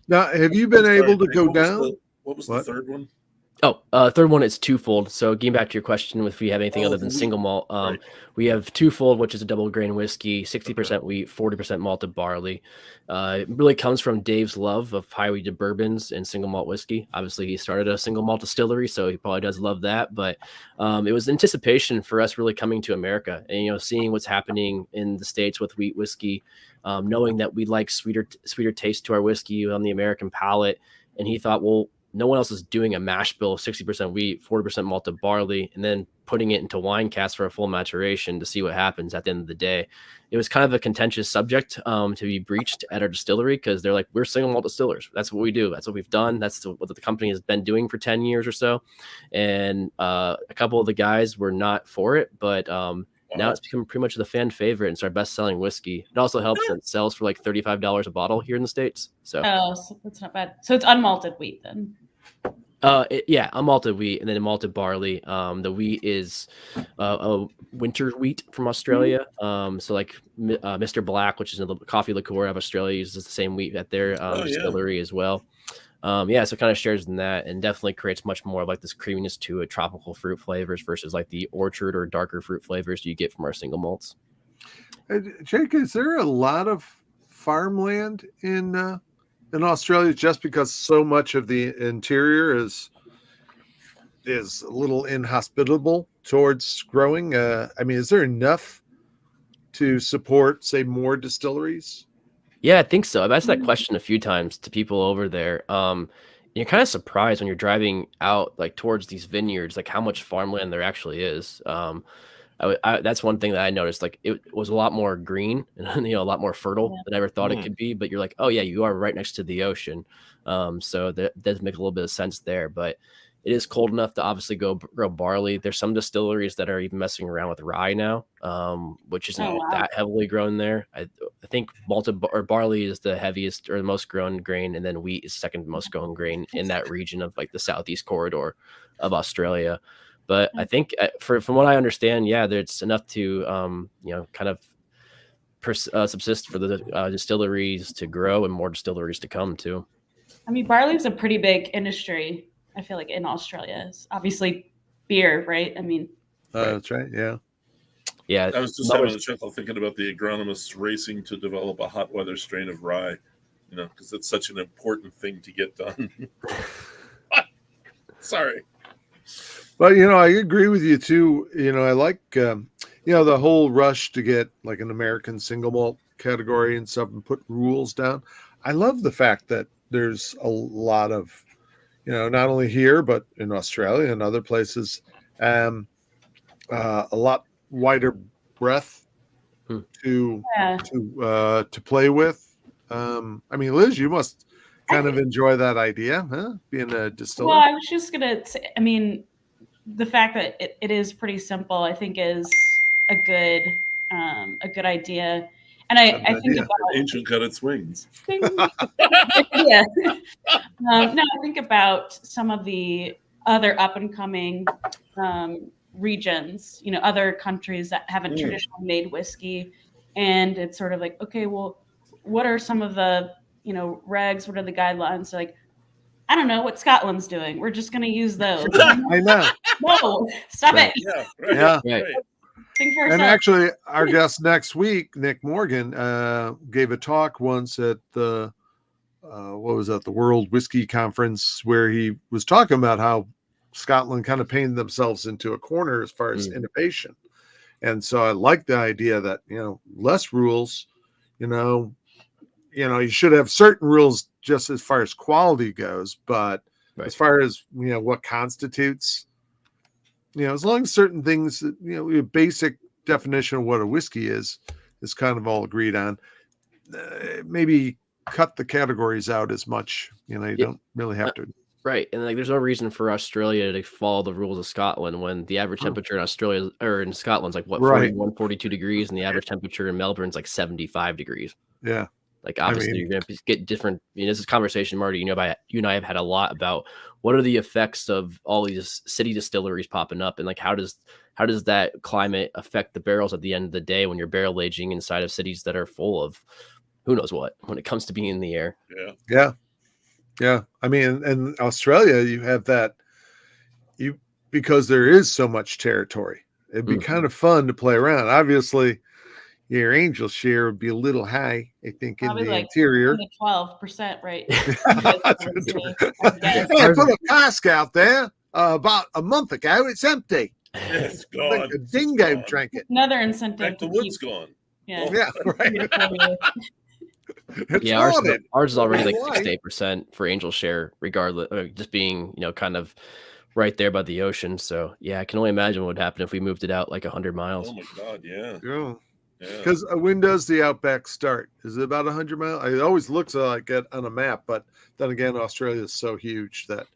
Now, have you been able to go down? What was the third one? Third one, it's twofold. So getting back to your question, if we have anything other than single malt, we have twofold, which is a double grain whiskey, 60% wheat, 40% malted barley. It really comes from Dave's love of high wheated bourbons and single malt whiskey. Obviously, he started a single malt distillery, so he probably does love that. But it was anticipation for us really coming to America and seeing what's happening in the States with wheat whiskey, knowing that we like sweeter taste to our whiskey on the American palate. And he thought, well, no one else is doing a mash bill of 60% wheat, 40% malted barley, and then putting it into wine casks for a full maturation to see what happens at the end of the day. It was kind of a contentious subject to be breached at our distillery because they're like, we're single malt distillers. That's what we do. That's what we've done. That's what the company has been doing for 10 years or so. And a couple of the guys were not for it, but now it's become pretty much the fan favorite. And it's our best-selling whiskey. It also helps that it sells for like $35 a bottle here in the States. So so that's not bad. So it's unmalted wheat then. Yeah, a malted wheat and then a malted barley. The wheat is a winter wheat from Australia. So like Mr. Black, which is a coffee liqueur out of Australia, uses the same wheat at their Oh, yeah. distillery as well. Yeah, so it kind of shares in that and definitely creates much more of like this creaminess to it, tropical fruit flavors versus like the orchard or darker fruit flavors you get from our single malts. Jake, is there a lot of farmland in Australia just because so much of the interior is a little inhospitable towards growing? I mean, is there enough to support, say, more distilleries? Yeah, I think so. I've asked that question a few times to people over there. You're kind of surprised when you're driving out like towards these vineyards, like how much farmland there actually is. That's one thing that I noticed. Like it was a lot more green and a lot more fertile than I ever thought it could be. But you're like, oh yeah, you are right next to the ocean, so that does make a little bit of sense there. But it is cold enough to obviously grow barley. There's some distilleries that are even messing around with rye now, which isn't that heavily grown there. I think malted or barley is the heaviest or the most grown grain, and then wheat is second most grown grain in that region of like the southeast corridor of Australia. But I think from what I understand, yeah, there's enough to kind of subsist for the distilleries to grow and more distilleries to come too. I mean, barley is a pretty big industry. I feel like in Australia, it's obviously beer, right? I mean, that's right. Yeah. Yeah. I was just having a chuckle thinking about the agronomists racing to develop a hot weather strain of rye, because it's such an important thing to get done. Sorry. But, I agree with you too. I like, the whole rush to get like an American single malt category and stuff and put rules down. I love the fact that there's a lot of, not only here, but in Australia and other places, a lot wider breadth to play with. I mean, Liz, you must kind of enjoy that idea, huh? Being a distiller. Well, I was just going to say, I mean, the fact that it is pretty simple, I think is a good idea. And I think about ancient got its wings. Yeah. No, I think about some of the other up and coming regions, other countries that haven't traditionally made whiskey. And it's sort of like, okay, well, what are some of the, regs? What are the guidelines? Like, I don't know what Scotland's doing. We're just going to use those. I know. No, stop it. Yeah. Right. Yeah. Right. And actually, our guest next week, Nick Morgan, gave a talk once at the the World Whisky Conference, where he was talking about how Scotland kind of painted themselves into a corner as far as innovation. And so I like the idea that, less rules, you should have certain rules just as far as quality goes, but as far as, what constitutes, as long as certain things, a basic definition of what a whiskey is kind of all agreed on, maybe cut the categories out as much, you don't really have to. Right. And like, there's no reason for Australia to follow the rules of Scotland when the average temperature in Australia or in Scotland's like 41, 42 degrees, and the average temperature in Melbourne's like 75 degrees. Yeah. Like obviously you're going to get different. This is conversation, Marty, you and I have had a lot about what are the effects of all these city distilleries popping up, and like how does that climate affect the barrels at the end of the day when you're barrel aging inside of cities that are full of who knows what when it comes to being in the air. Yeah. I mean, in Australia, you have that because there is so much territory. It'd be kind of fun to play around. Obviously, your angel share would be a little high, I think, probably in the interior. 12%, right? I put a cask out there about a month ago. It's empty. It's gone. Like a dingo drank it. Another incentive. The wood's gone. Yeah. Right. Ours is already like 6 to 8% for angel share, regardless of just being, kind of right there by the ocean. So yeah, I can only imagine what would happen if we moved it out like 100 miles. Oh my God, yeah. Because when does the Outback start? Is it about 100 miles? It always looks like it on a map, but then again, Australia is so huge that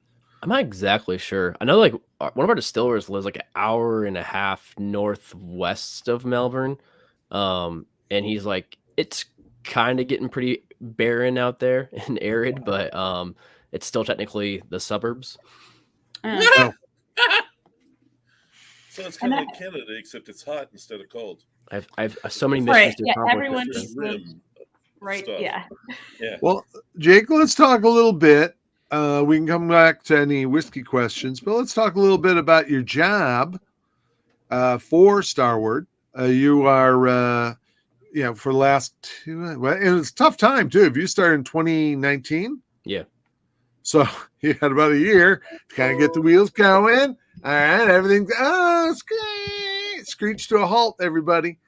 I'm not exactly sure. I know like one of our distillers lives like an hour and a half northwest of Melbourne, and he's like, it's kind of getting pretty barren out there and arid, but it's still technically the suburbs. Oh, So it's kind of And like Canada, except it's hot instead of cold. I've so many Right, missions to yeah, accomplish. everyone this just year. lives right. Stuff. Yeah. Yeah. well, Jake, let's talk a little bit. We can come back to any whiskey questions, but let's talk a little bit about your job for Starward. You are, for the last two, well, and it's a tough time too. If you started in 2019, Yeah. so you had about a year to kind of get the wheels going. All right, everything's screech to a halt, everybody.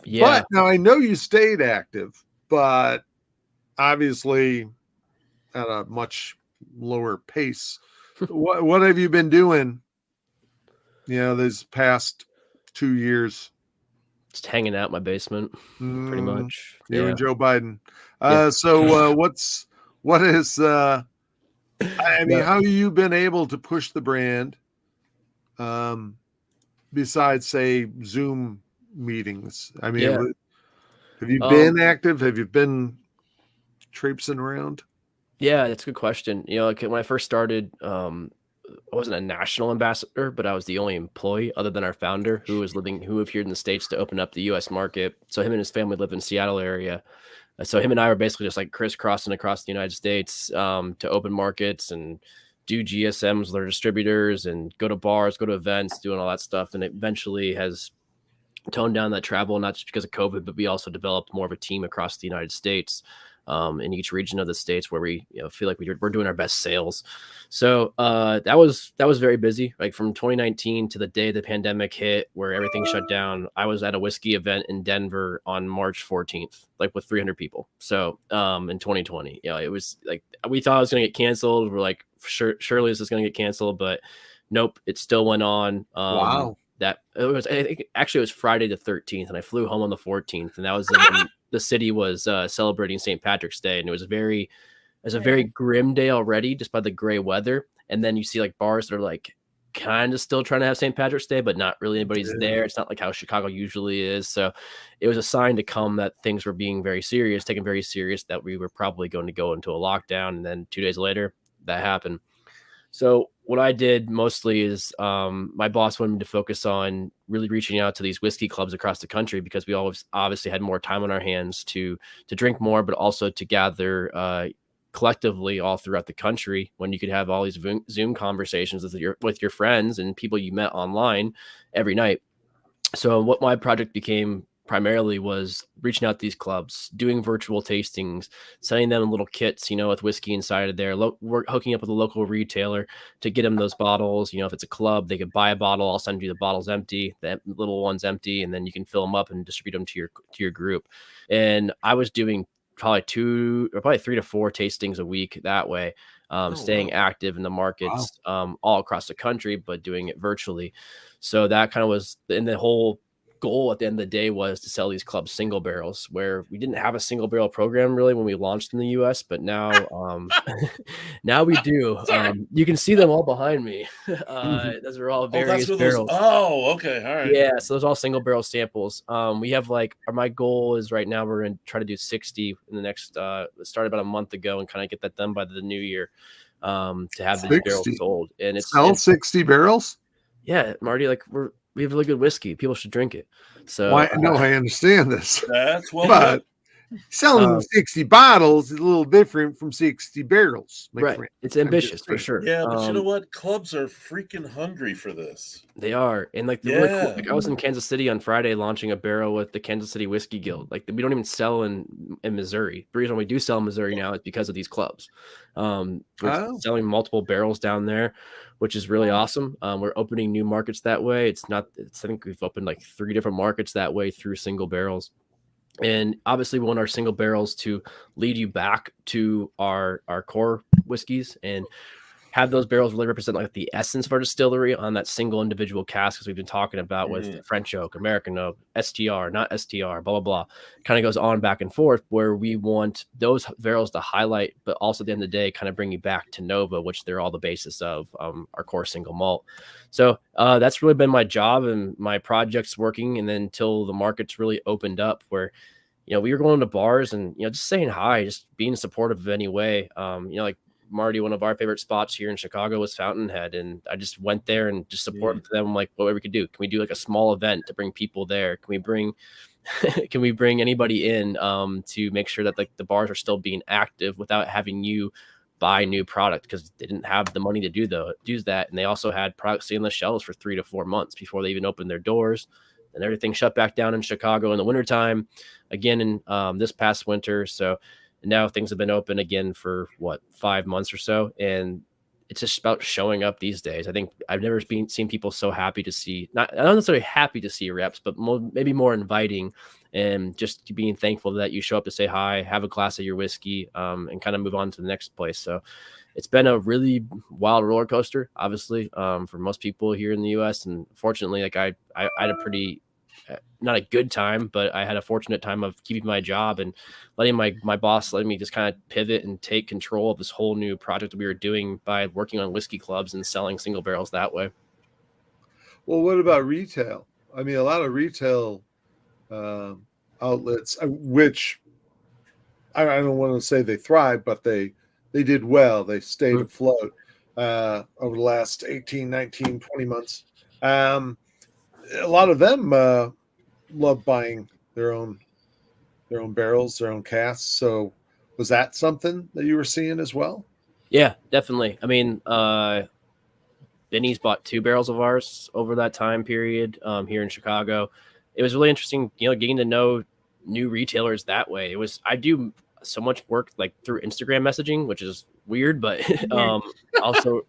Yeah. But now I know you stayed active, but obviously at a much lower pace. What have you been doing? These past 2 years. Just hanging out in my basement, pretty much. You Yeah. and Joe Biden. Yeah. So what is I mean, Yeah. how have you been able to push the brand besides say Zoom meetings? I mean, Yeah. have you been active? Have you been traipsing around? Yeah, that's a good question. Like when I first started, I wasn't a national ambassador, but I was the only employee other than our founder who appeared in the States to open up the US market. So him and his family live in the Seattle area. So him and I were basically just like crisscrossing across the United States to open markets and do GSMs with their distributors and go to bars, go to events, doing all that stuff. And it eventually has toned down that travel, not just because of COVID, but we also developed more of a team across the United States. In each region of the States where we feel like we're doing our best sales. So that was very busy. Like from 2019 to the day the pandemic hit, where everything shut down, I was at a whiskey event in Denver on March 14th, like with 300 people. So in 2020, it was like we thought it was going to get canceled. We're like, surely this is going to get canceled, but nope, it still went on. Wow. I think actually it was Friday the 13th, and I flew home on the 14th, and that was when the city was celebrating St. Patrick's Day, and it was a very grim day already, just by the gray weather. And then you see like bars that are like kind of still trying to have St. Patrick's Day, but not really anybody's there. It's not like how Chicago usually is. So it was a sign to come that things were being taken very serious, that we were probably going to go into a lockdown. And then 2 days later, that happened. So what I did mostly is my boss wanted me to focus on really reaching out to these whiskey clubs across the country, because we always obviously had more time on our hands to drink more, but also to gather collectively all throughout the country, when you could have all these Zoom conversations with your friends and people you met online every night. So what my project became primarily was reaching out to these clubs, doing virtual tastings, sending them little kits, with whiskey inside of there. We're hooking up with a local retailer to get them those bottles. If it's a club, they could buy a bottle. I'll send you the bottles empty, the little ones empty, and then you can fill them up and distribute them to your group. And I was doing probably 3 to 4 tastings a week that way, staying active in the markets all across the country, but doing it virtually. So that kind of was, and the whole goal at the end of the day was to sell these clubs single barrels, where we didn't have a single barrel program really when we launched in the US, but now now we do. You can see them all behind me. Those are all various barrels. Okay, all right. Yeah, so those are all single barrel samples. We have my goal is right now we're going to try to do 60 in the next started about a month ago, and kind of get that done by the new year, to have these barrels sold. And it's 60 barrels. Yeah, Marty, we have really good whiskey. People should drink it. So I understand this. That's but selling 60 bottles is a little different from 60 barrels. Right. Friend. It's ambitious for sure. Yeah, but you know what? Clubs are freaking hungry for this. They are. And really cool, I was in Kansas City on Friday launching a barrel with the Kansas City Whiskey Guild. We don't even sell in Missouri. The reason we do sell in Missouri now is because of these clubs. We're selling multiple barrels down there, which is really awesome. We're opening new markets that way. I think we've opened 3 different markets that way through single barrels. And obviously we want our single barrels to lead you back to our core whiskeys, and have those barrels really represent the essence of our distillery on that single individual cask, as we've been talking about with French oak, American oak, STR, not STR, blah, blah, blah. Kind of goes on back and forth, where we want those barrels to highlight, but also at the end of the day, kind of bring you back to Nova, which they're all the basis of our core single malt. So that's really been my job, and my project's working. And then until the market's really opened up, where we were going to bars and just saying hi, just being supportive of any way. Marty, one of our favorite spots here in Chicago was Fountainhead, and I just went there and just supported them like whatever we could do. Can we do like a small event to bring people there? Can we bring can we bring anybody in to make sure that like the bars are still being active without having you buy new product, because they didn't have the money to do that, and they also had products sitting on the shelves for 3 to 4 months before they even opened their doors. And everything shut back down in Chicago in the wintertime again in this past winter. So now things have been open again for 5 months or so, and it's just about showing up these days. I think I've never seen people so happy to see, not necessarily happy to see reps, but maybe more inviting, and just being thankful that you show up to say hi, have a glass of your whiskey, and kind of move on to the next place. So it's been a really wild roller coaster, obviously, for most people here in the U.S. And fortunately, like I had a pretty, not a good time, but I had a fortunate time of keeping my job and letting my boss let me just kind of pivot and take control of this whole new project that we were doing by working on whiskey clubs and selling single barrels that way. Well, what about retail? I mean, a lot of retail outlets, which I don't want to say they thrive, but they did well. They stayed afloat over the last 18, 19, 20 months. A lot of them love buying their own barrels, their own casks. So was that something that you were seeing as well? Yeah, definitely. I mean, Benny's bought 2 barrels of ours over that time period here in Chicago. It was really interesting, getting to know new retailers that way. I do so much work like through Instagram messaging, which is weird, but also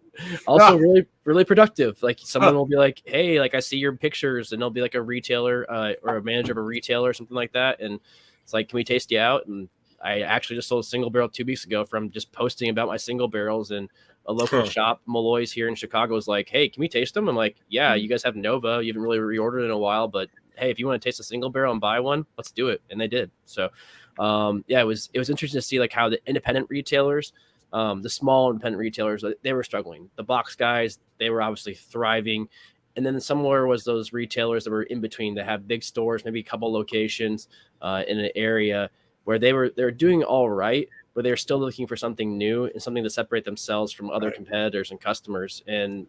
really, really productive. Like someone will be like, hey, like I see your pictures, and they'll be like a retailer or a manager of a retailer or something like that. And it's like, can we taste you out? And I actually just sold a single barrel 2 weeks ago from just posting about my single barrels, and a local shop, Malloy's here in Chicago, was like, hey, can we taste them? I'm like, yeah, you guys have Nova. You haven't really reordered in a while, but hey, if you want to taste a single barrel and buy one, let's do it. And they did. So it was interesting to see like how the independent retailers, the small independent retailers, they were struggling. The box guys, they were obviously thriving. And then somewhere was those retailers that were in between, that have big stores, maybe a couple locations in an area where they were doing all right, but they're still looking for something new and something to separate themselves from other competitors and customers, and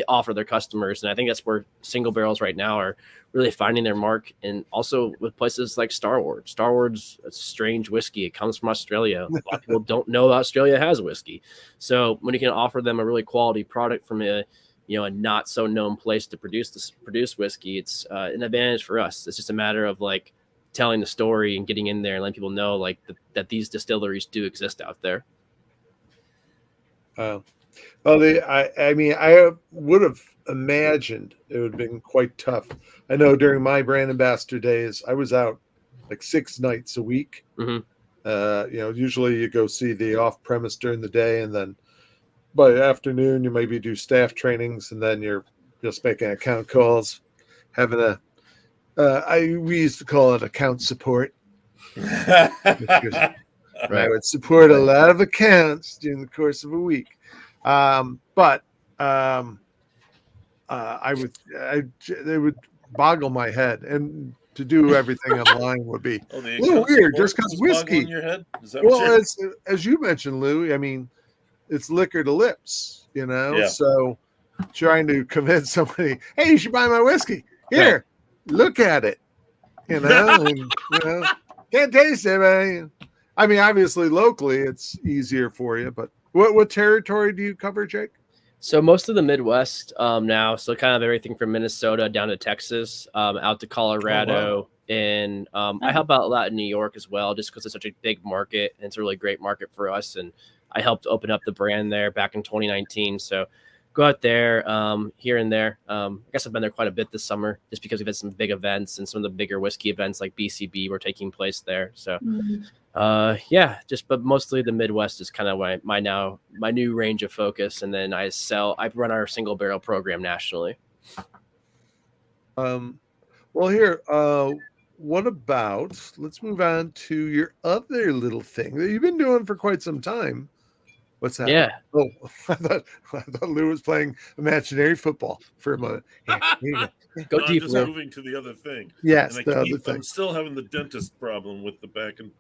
offer their customers. And I think that's where single barrels right now are really finding their mark. And also with places like Starward. Starward's a strange whiskey. It comes from Australia. A lot of people don't know Australia has whiskey. So when you can offer them a really quality product from a not so known place to produce whiskey, it's an advantage for us. It's just a matter of like telling the story and getting in there and letting people know like that these distilleries do exist out there. I mean, I would have imagined it would have been quite tough. I know during my brand ambassador days, I was out like 6 nights a week. Usually you go see the off premise during the day, and then by the afternoon you maybe do staff trainings, and then you're just making account calls, having we used to call it account support. I would support a lot of accounts during the course of a week. They would boggle my head, and to do everything online would be a little weird just because whiskey. In your head? Well, as you mentioned, Lou, I mean, it's liquor to lips, so trying to convince somebody, hey, you should buy my whiskey. Here, look at it, and, can't taste it, man. I mean, obviously, locally, it's easier for you, but what territory do you cover, Jake? So most of the Midwest now, so kind of everything from Minnesota down to Texas, out to Colorado. And I help out a lot in New York as well, just because it's such a big market, and it's a really great market for us. And I helped open up the brand there back in 2019. So go out there here and there. I guess I've been there quite a bit this summer, just because we've had some big events, and some of the bigger whiskey events like BCB were taking place there. So but mostly the Midwest is kind of my new range of focus. And then I run our single barrel program nationally. Well, here, what about, let's move on to your other little thing that you've been doing for quite some time. What's that? Yeah. Oh, I thought Lou was playing imaginary football for a moment. Go deep. I'm just moving to the other thing. Yes, and I'm still having the dentist problem with the back and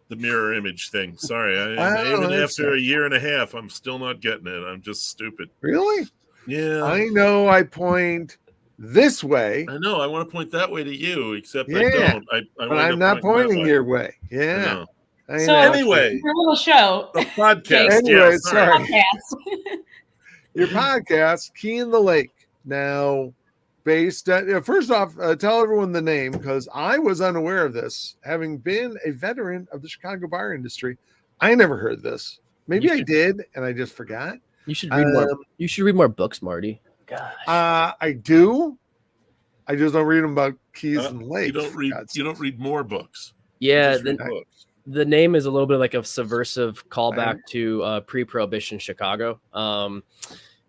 the mirror image thing. Sorry, even after a year and a half, I'm still not getting it. I'm just stupid. Really? Yeah. I know I point this way. I know. I want to point that way to you, except Yeah, I don't. but I'm not pointing your way. Yeah. So anyway, your little show. the podcast. Anyway, Yeah, sorry. Podcast. Your podcast, Key in the Lake. Now, based at, first off, tell everyone the name, because I was unaware of this. Having been a veteran of the Chicago bar industry, I never heard this. Maybe I did, and I just forgot. You should read more. You should read more books, Marty. Gosh. I do. I just don't read them about keys and lakes. You don't read more books. Yeah, books. The name is a little bit like a subversive callback to pre-Prohibition Chicago.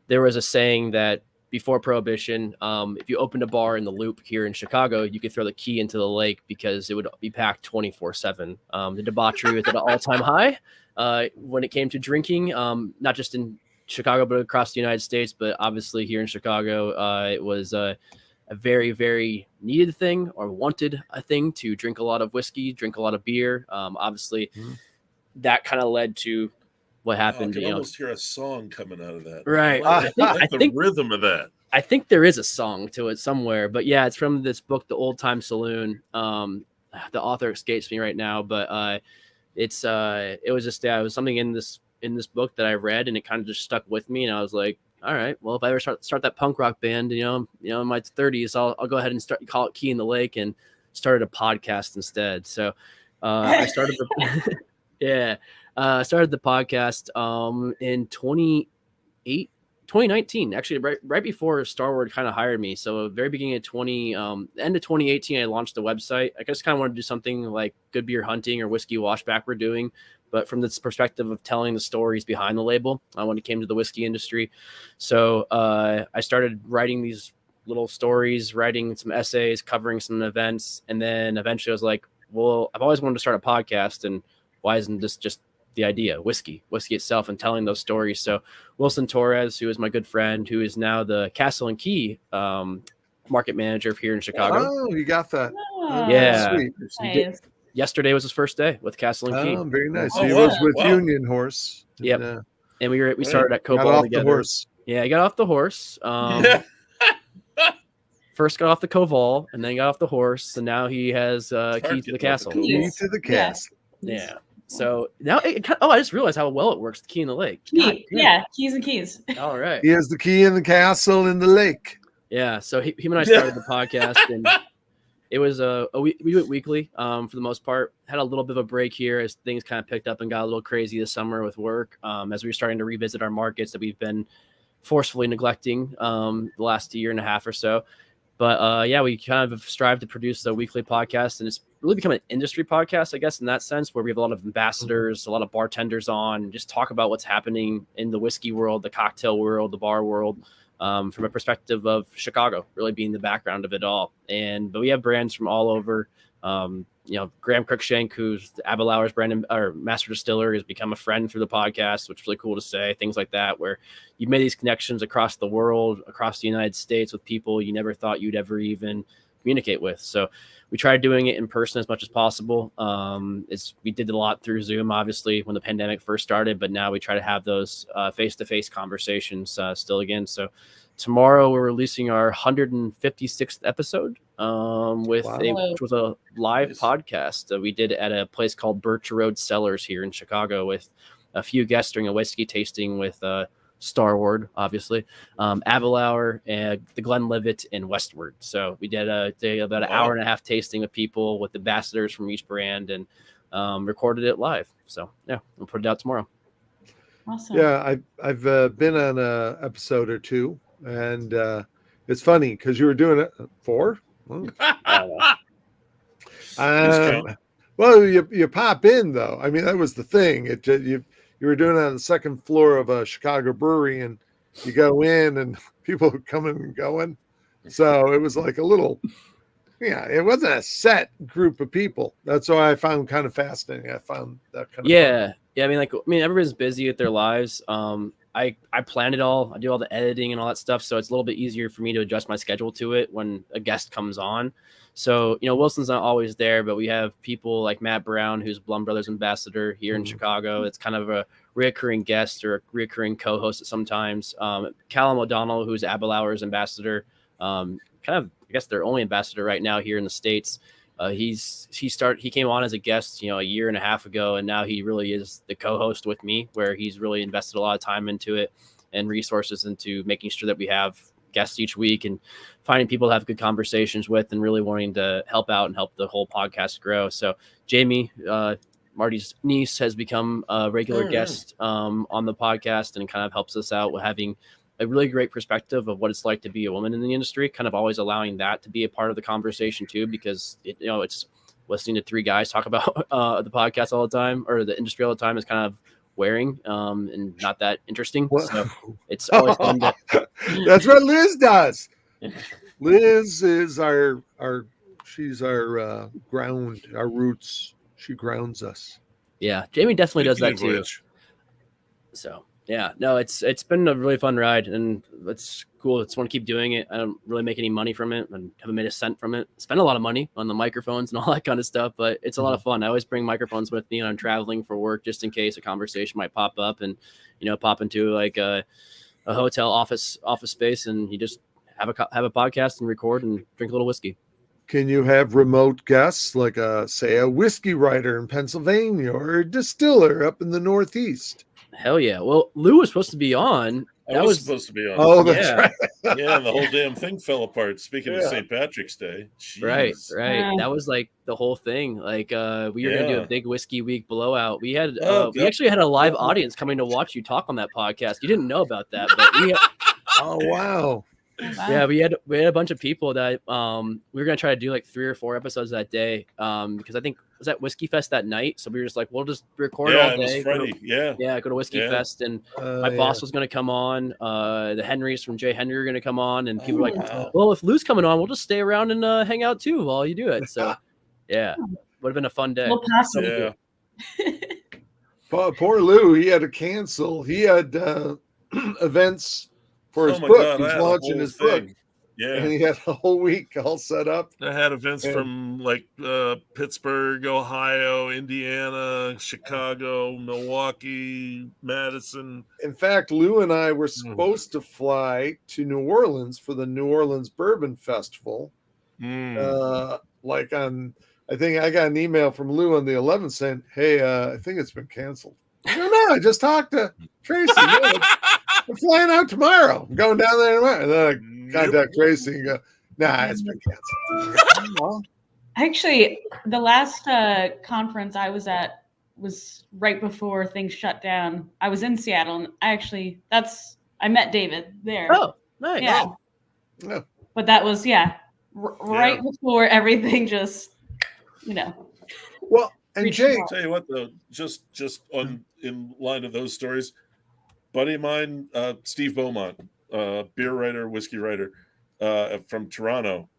There was a saying that before Prohibition, if you opened a bar in the Loop here in Chicago, you could throw the key into the lake because it would be packed 24/7. The debauchery was at an all-time high when it came to drinking, not just in Chicago, but across the United States. But obviously here in Chicago, it was a very, very needed thing or wanted a thing to drink a lot of whiskey, drink a lot of beer. Obviously, that kind of led to what happened. I can almost hear a song coming out of that. Right. I like the rhythm of that. I think there is a song to it somewhere, but yeah, it's from this book, The Old Time Saloon. The author escapes me right now, but it was just it was something in this book that I read, and it kind of just stuck with me, and I was like, all right, well, if I ever start that punk rock band, in my 30s, I'll go ahead and call it Key in the Lake, and started a podcast instead. So I started started the podcast in 2019, actually right before Starward kind of hired me. So very beginning of end of 2018, I launched the website. I just kind of wanted to do something like Good Beer Hunting or Whiskey Washback we're doing, but from this perspective of telling the stories behind the label when it came to the whiskey industry. So I started writing these little stories, writing some essays, covering some events. And then eventually I was like, well, I've always wanted to start a podcast, and why isn't this just the idea, whiskey itself, and telling those stories? So Wilson Torres, who is my good friend, who is now the Castle and Key market manager here in Chicago. Oh, you got that. Yeah. Sweet. Nice. Yesterday was his first day with Castle and Key. Oh, very nice. Oh, He wow. was with Wow. Union Horse. Yep. And we started at Got Cobalt off together. the horse. Yeah, he got off the horse. First got off the Koval, and then got off the horse, and now he has key to the castle. Key to the castle. Yeah. So now, I just realized how well it works. The Key in the Lake. Key. Yeah, keys and keys. All right. He has the key in the castle in the lake. Yeah. So him and I started the podcast, and it was we do it weekly for the most part. Had a little bit of a break here as things kind of picked up and got a little crazy this summer with work, as we were starting to revisit our markets that we've been forcefully neglecting the last year and a half or so. But we kind of strive to produce a weekly podcast, and it's really become an industry podcast, I guess, in that sense, where we have a lot of ambassadors, a lot of bartenders on, and just talk about what's happening in the whiskey world, the cocktail world, the bar world, from a perspective of Chicago, really being the background of it all. But we have brands from all over. Graham Cruikshank, who's the Abelauer's brand or master distiller, has become a friend through the podcast, which is really cool to say. Things like that, where you've made these connections across the world, across the United States, with people you never thought you'd ever even communicate with. So we tried doing it in person as much as possible. We did a lot through Zoom, obviously, when the pandemic first started, but now we try to have those face-to-face conversations still again. So tomorrow we're releasing our 156th episode, which was a live podcast we did at a place called Birch Road Cellars here in Chicago with a few guests during a whiskey tasting with Starward, obviously, Abelauer, and the Glenlivet, and Westward. So we did about an hour and a half tasting with people, with ambassadors from each brand, and recorded it live. So yeah, we'll put it out tomorrow. Awesome. Yeah, I've been on a episode or two, and it's funny because you were doing it 4. Well, you pop in though. I mean, that was the thing. You were doing it on the second floor of a Chicago brewery, and you go in, and people are coming and going. So it was like a little, it wasn't a set group of people. That's why I found kind of fascinating. I found that kind of fun. Yeah. I mean, everybody's busy with their lives. I plan it all. I do all the editing and all that stuff, so it's a little bit easier for me to adjust my schedule to it when a guest comes on. So, Wilson's not always there, but we have people like Matt Brown, who's Blum Brothers ambassador here in Chicago. It's kind of a reoccurring guest or a reoccurring co-host sometimes. Callum O'Donnell, who's Abelauer's ambassador, kind of, I guess, their only ambassador right now here in the States. He came on as a guest, a year and a half ago, and now he really is the co-host with me, where he's really invested a lot of time into it and resources into making sure that we have guests each week and finding people to have good conversations with and really wanting to help out and help the whole podcast grow. So Jamie, Marty's niece, has become a regular guest on the podcast and kind of helps us out with having a really great perspective of what it's like to be a woman in the industry, kind of always allowing that to be a part of the conversation too, because it's listening to three guys talk about the podcast all the time or the industry all the time is kind of wearing and not that interesting. So it's always fun to... That's what Liz does. Liz is she's our ground, our roots. She grounds us. Yeah, Jamie definitely does that too. So yeah, no, it's been a really fun ride and it's cool. I just want to keep doing it. I don't really make any money from it and haven't made a cent from it. Spend a lot of money on the microphones and all that kind of stuff, but it's a lot of fun. I always bring microphones with me when I'm traveling for work, just in case a conversation might pop up and, pop into like a hotel office space and you just have a podcast and record and drink a little whiskey. Can you have remote guests like say a whiskey writer in Pennsylvania or a distiller up in the Northeast? Hell yeah. Well, Lew was supposed to be on. I was supposed to be on. Oh, that's right. Yeah, and the whole damn thing fell apart. Speaking of St. Patrick's Day. Jeez. Right. That was like the whole thing. Like we were going to do a big whiskey week blowout. We had we actually had a live audience coming to watch you talk on that podcast. You didn't know about that, but we had, oh wow. Yeah, we had a bunch of people that we were gonna try to do like 3 or 4 episodes that day because I think was at Whiskey Fest that night, so we were just like, we'll just record all day. It was Friday. Go to Whiskey Fest, and my boss was gonna come on. The Henrys from Jay Henry were gonna come on, and people were like, well, if Lew's coming on, we'll just stay around and hang out too while you do it. So yeah, would have been a fun day. Well, possibly. Poor Lew, he had to cancel. He had events for his book. He's launching his book. Yeah. And he had a whole week all set up. I had events from like Pittsburgh, Ohio, Indiana, Chicago, Milwaukee, Madison. In fact, Lew and I were supposed to fly to New Orleans for the New Orleans Bourbon Festival. I think I got an email from Lew on the 11th saying, hey, I think it's been canceled. No, I just talked to Tracy. I'm flying out tomorrow. I'm going down there tomorrow. And then I contact Tracy and go, nah, it's been canceled. Actually, the last conference I was at was right before things shut down. I was in Seattle, and I met David there. Oh, nice. Yeah. But that was, right before everything just, Well, and Jake, tell you what, though, just in line of those stories, buddy of mine, Steve Beaumont, beer writer, whiskey writer from Toronto,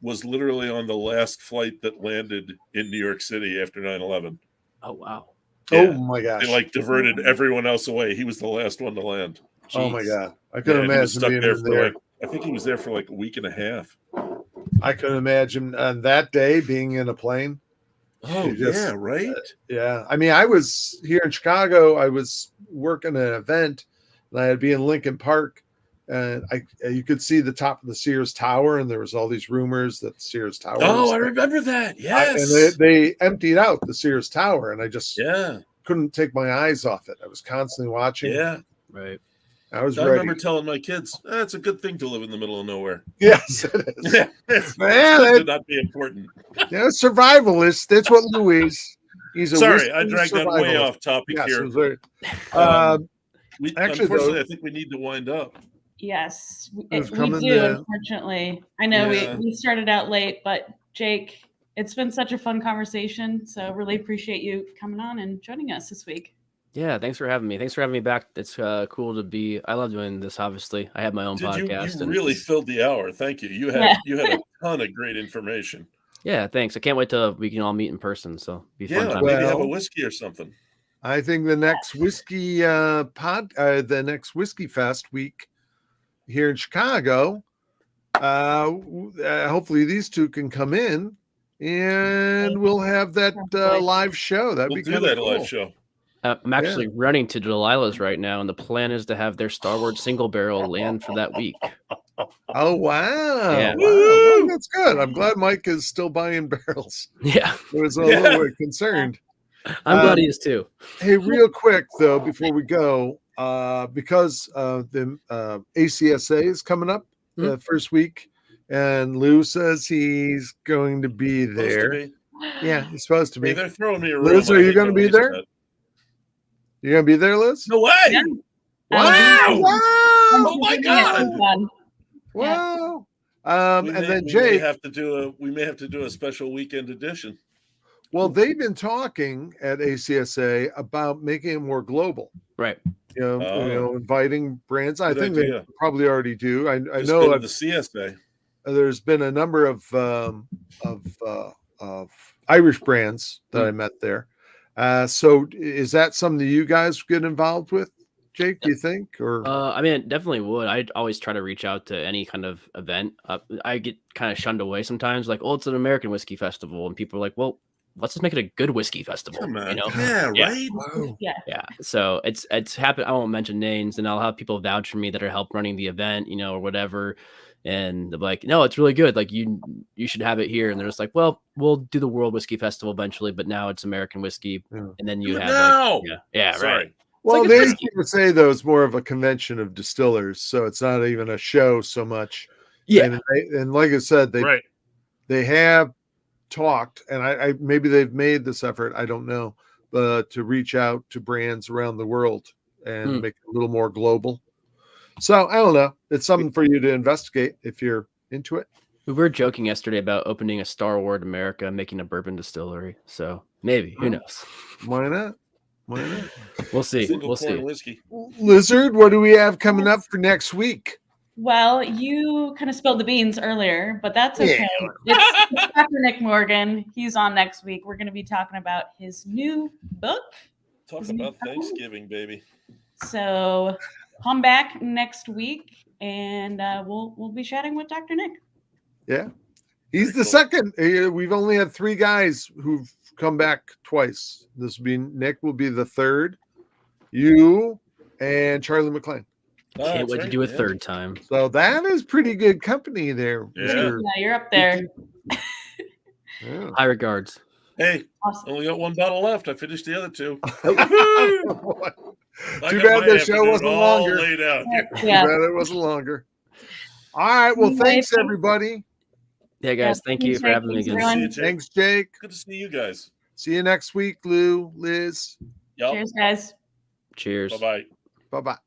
was literally on the last flight that landed in New York City after 9/11. Oh, wow. Yeah. Oh, my gosh. They diverted everyone else away. He was the last one to land. Jeez. Oh, my God. I couldn't imagine being there. I think he was there for like a week and a half. I couldn't imagine on that day being in a plane. Oh, yeah, right? Yeah. I mean, I was here in Chicago. I was working an event, and I had to be in Lincoln Park, and you could see the top of the Sears Tower, and there was all these rumors that Sears Tower. Oh, I remember that. Yes. And they emptied out the Sears Tower, and I just couldn't take my eyes off it. I was constantly watching. Yeah. Right. I remember telling my kids, it's a good thing to live in the middle of nowhere. Yes, it is. It's not be important. Yeah, survivalist. That's what Lew is. He's a Sorry, I dragged that way off topic here. Unfortunately, I think we need to wind up. Yes, we do, unfortunately. I know we started out late, but Jake, it's been such a fun conversation. So really appreciate you coming on and joining us this week. Yeah, thanks for having me. Thanks for having me back. It's cool to be. I love doing this. Obviously, I have my own podcast. You really filled the hour. Thank you. You had a ton of great information. Yeah, thanks. I can't wait till we can all meet in person. So be fun time. Maybe have a whiskey or something. I think the next whiskey the next Whiskey Fest week here in Chicago, hopefully these two can come in, and we'll have that live show. That'd We'll be do kind of that cool. live show. I'm actually running to Delilah's right now, and the plan is to have their Starward single barrel land for that week. Oh wow! Yeah. Wow. Well, that's good. I'm glad Mike is still buying barrels. Yeah, I was a little bit concerned. I'm glad he is too. Hey, real quick though, before we go, because the ACSA is coming up the first week, and Lew says he's going to be there. Yeah, he's supposed to be. Hey, they're throwing me around. Liz, are you going to be there? You're going to be there, Liz? No way! Yeah. Wow! Wow! Oh my God! Wow! We And may- then we Jake. may have to do a special weekend edition. Well, they've been talking at ACSA about making it more global. Right. You know, inviting brands. I Good think idea. they probably already do. I Just know go to the CSA. there's been a number of Irish brands that I met there. So is that something that you guys get involved with, Jake? Do you think? Or I mean, it definitely would. I'd always try to reach out to any kind of event. I get kind of shunned away sometimes, like, oh, it's an American whiskey festival, and people are like, well, let's just make it a good whiskey festival. Come on. You know? Yeah, Yeah. right? wow. Yeah. So it's happened. I won't mention names, and I'll have people vouch for me that are help running the event, you know, or whatever. And they're like, no, it's really good. Like you should have it here. And they're just like, well, we'll do the World Whiskey Festival eventually, but now it's American whiskey. Yeah. And then you have No! yeah, Sorry. right. Well, like a they whiskey. would say though it's more of a convention of distillers, so it's not even a show so much. Yeah. And like I said, Right. they have talked, and I maybe they've made this effort, I don't know, but to reach out to brands around the world and make it a little more global. So I don't know. It's something for you to investigate if you're into it. We were joking yesterday about opening a Starward America, making a bourbon distillery. So maybe, who knows? Why not? Why not? We'll see. Single We'll corn see. whiskey. Lizard, what do we have coming up for next week? Well, you kind of spilled the beans earlier, but that's Yeah. okay. It's Dr. Nick Morgan. He's on next week. We're going to be talking about his new book. Talk about Thanksgiving, baby. So come back next week, and we'll be chatting with Dr. Nick. Yeah. He's the Cool. second. We've only had 3 guys who've come back twice. This will be Nick will be the third. You and Charlie McLean. Can't wait to do a third time. So that is pretty good company there. Yeah. Mr. Yeah, you're up there. Yeah. High regards. Hey, Awesome. only got 1 bottle left. I finished the other 2. Too I got bad my the show afternoon wasn't all longer. laid out here. Too Yeah. bad it wasn't longer. All right. Well, thanks everybody. Yeah, guys, thank you for having me Thanks, again. everyone. See you, Jake. Thanks, Jake. Good to see you guys. See you next week, Lou, Liz. Yep. Cheers, guys. Cheers. Bye-bye. Bye-bye.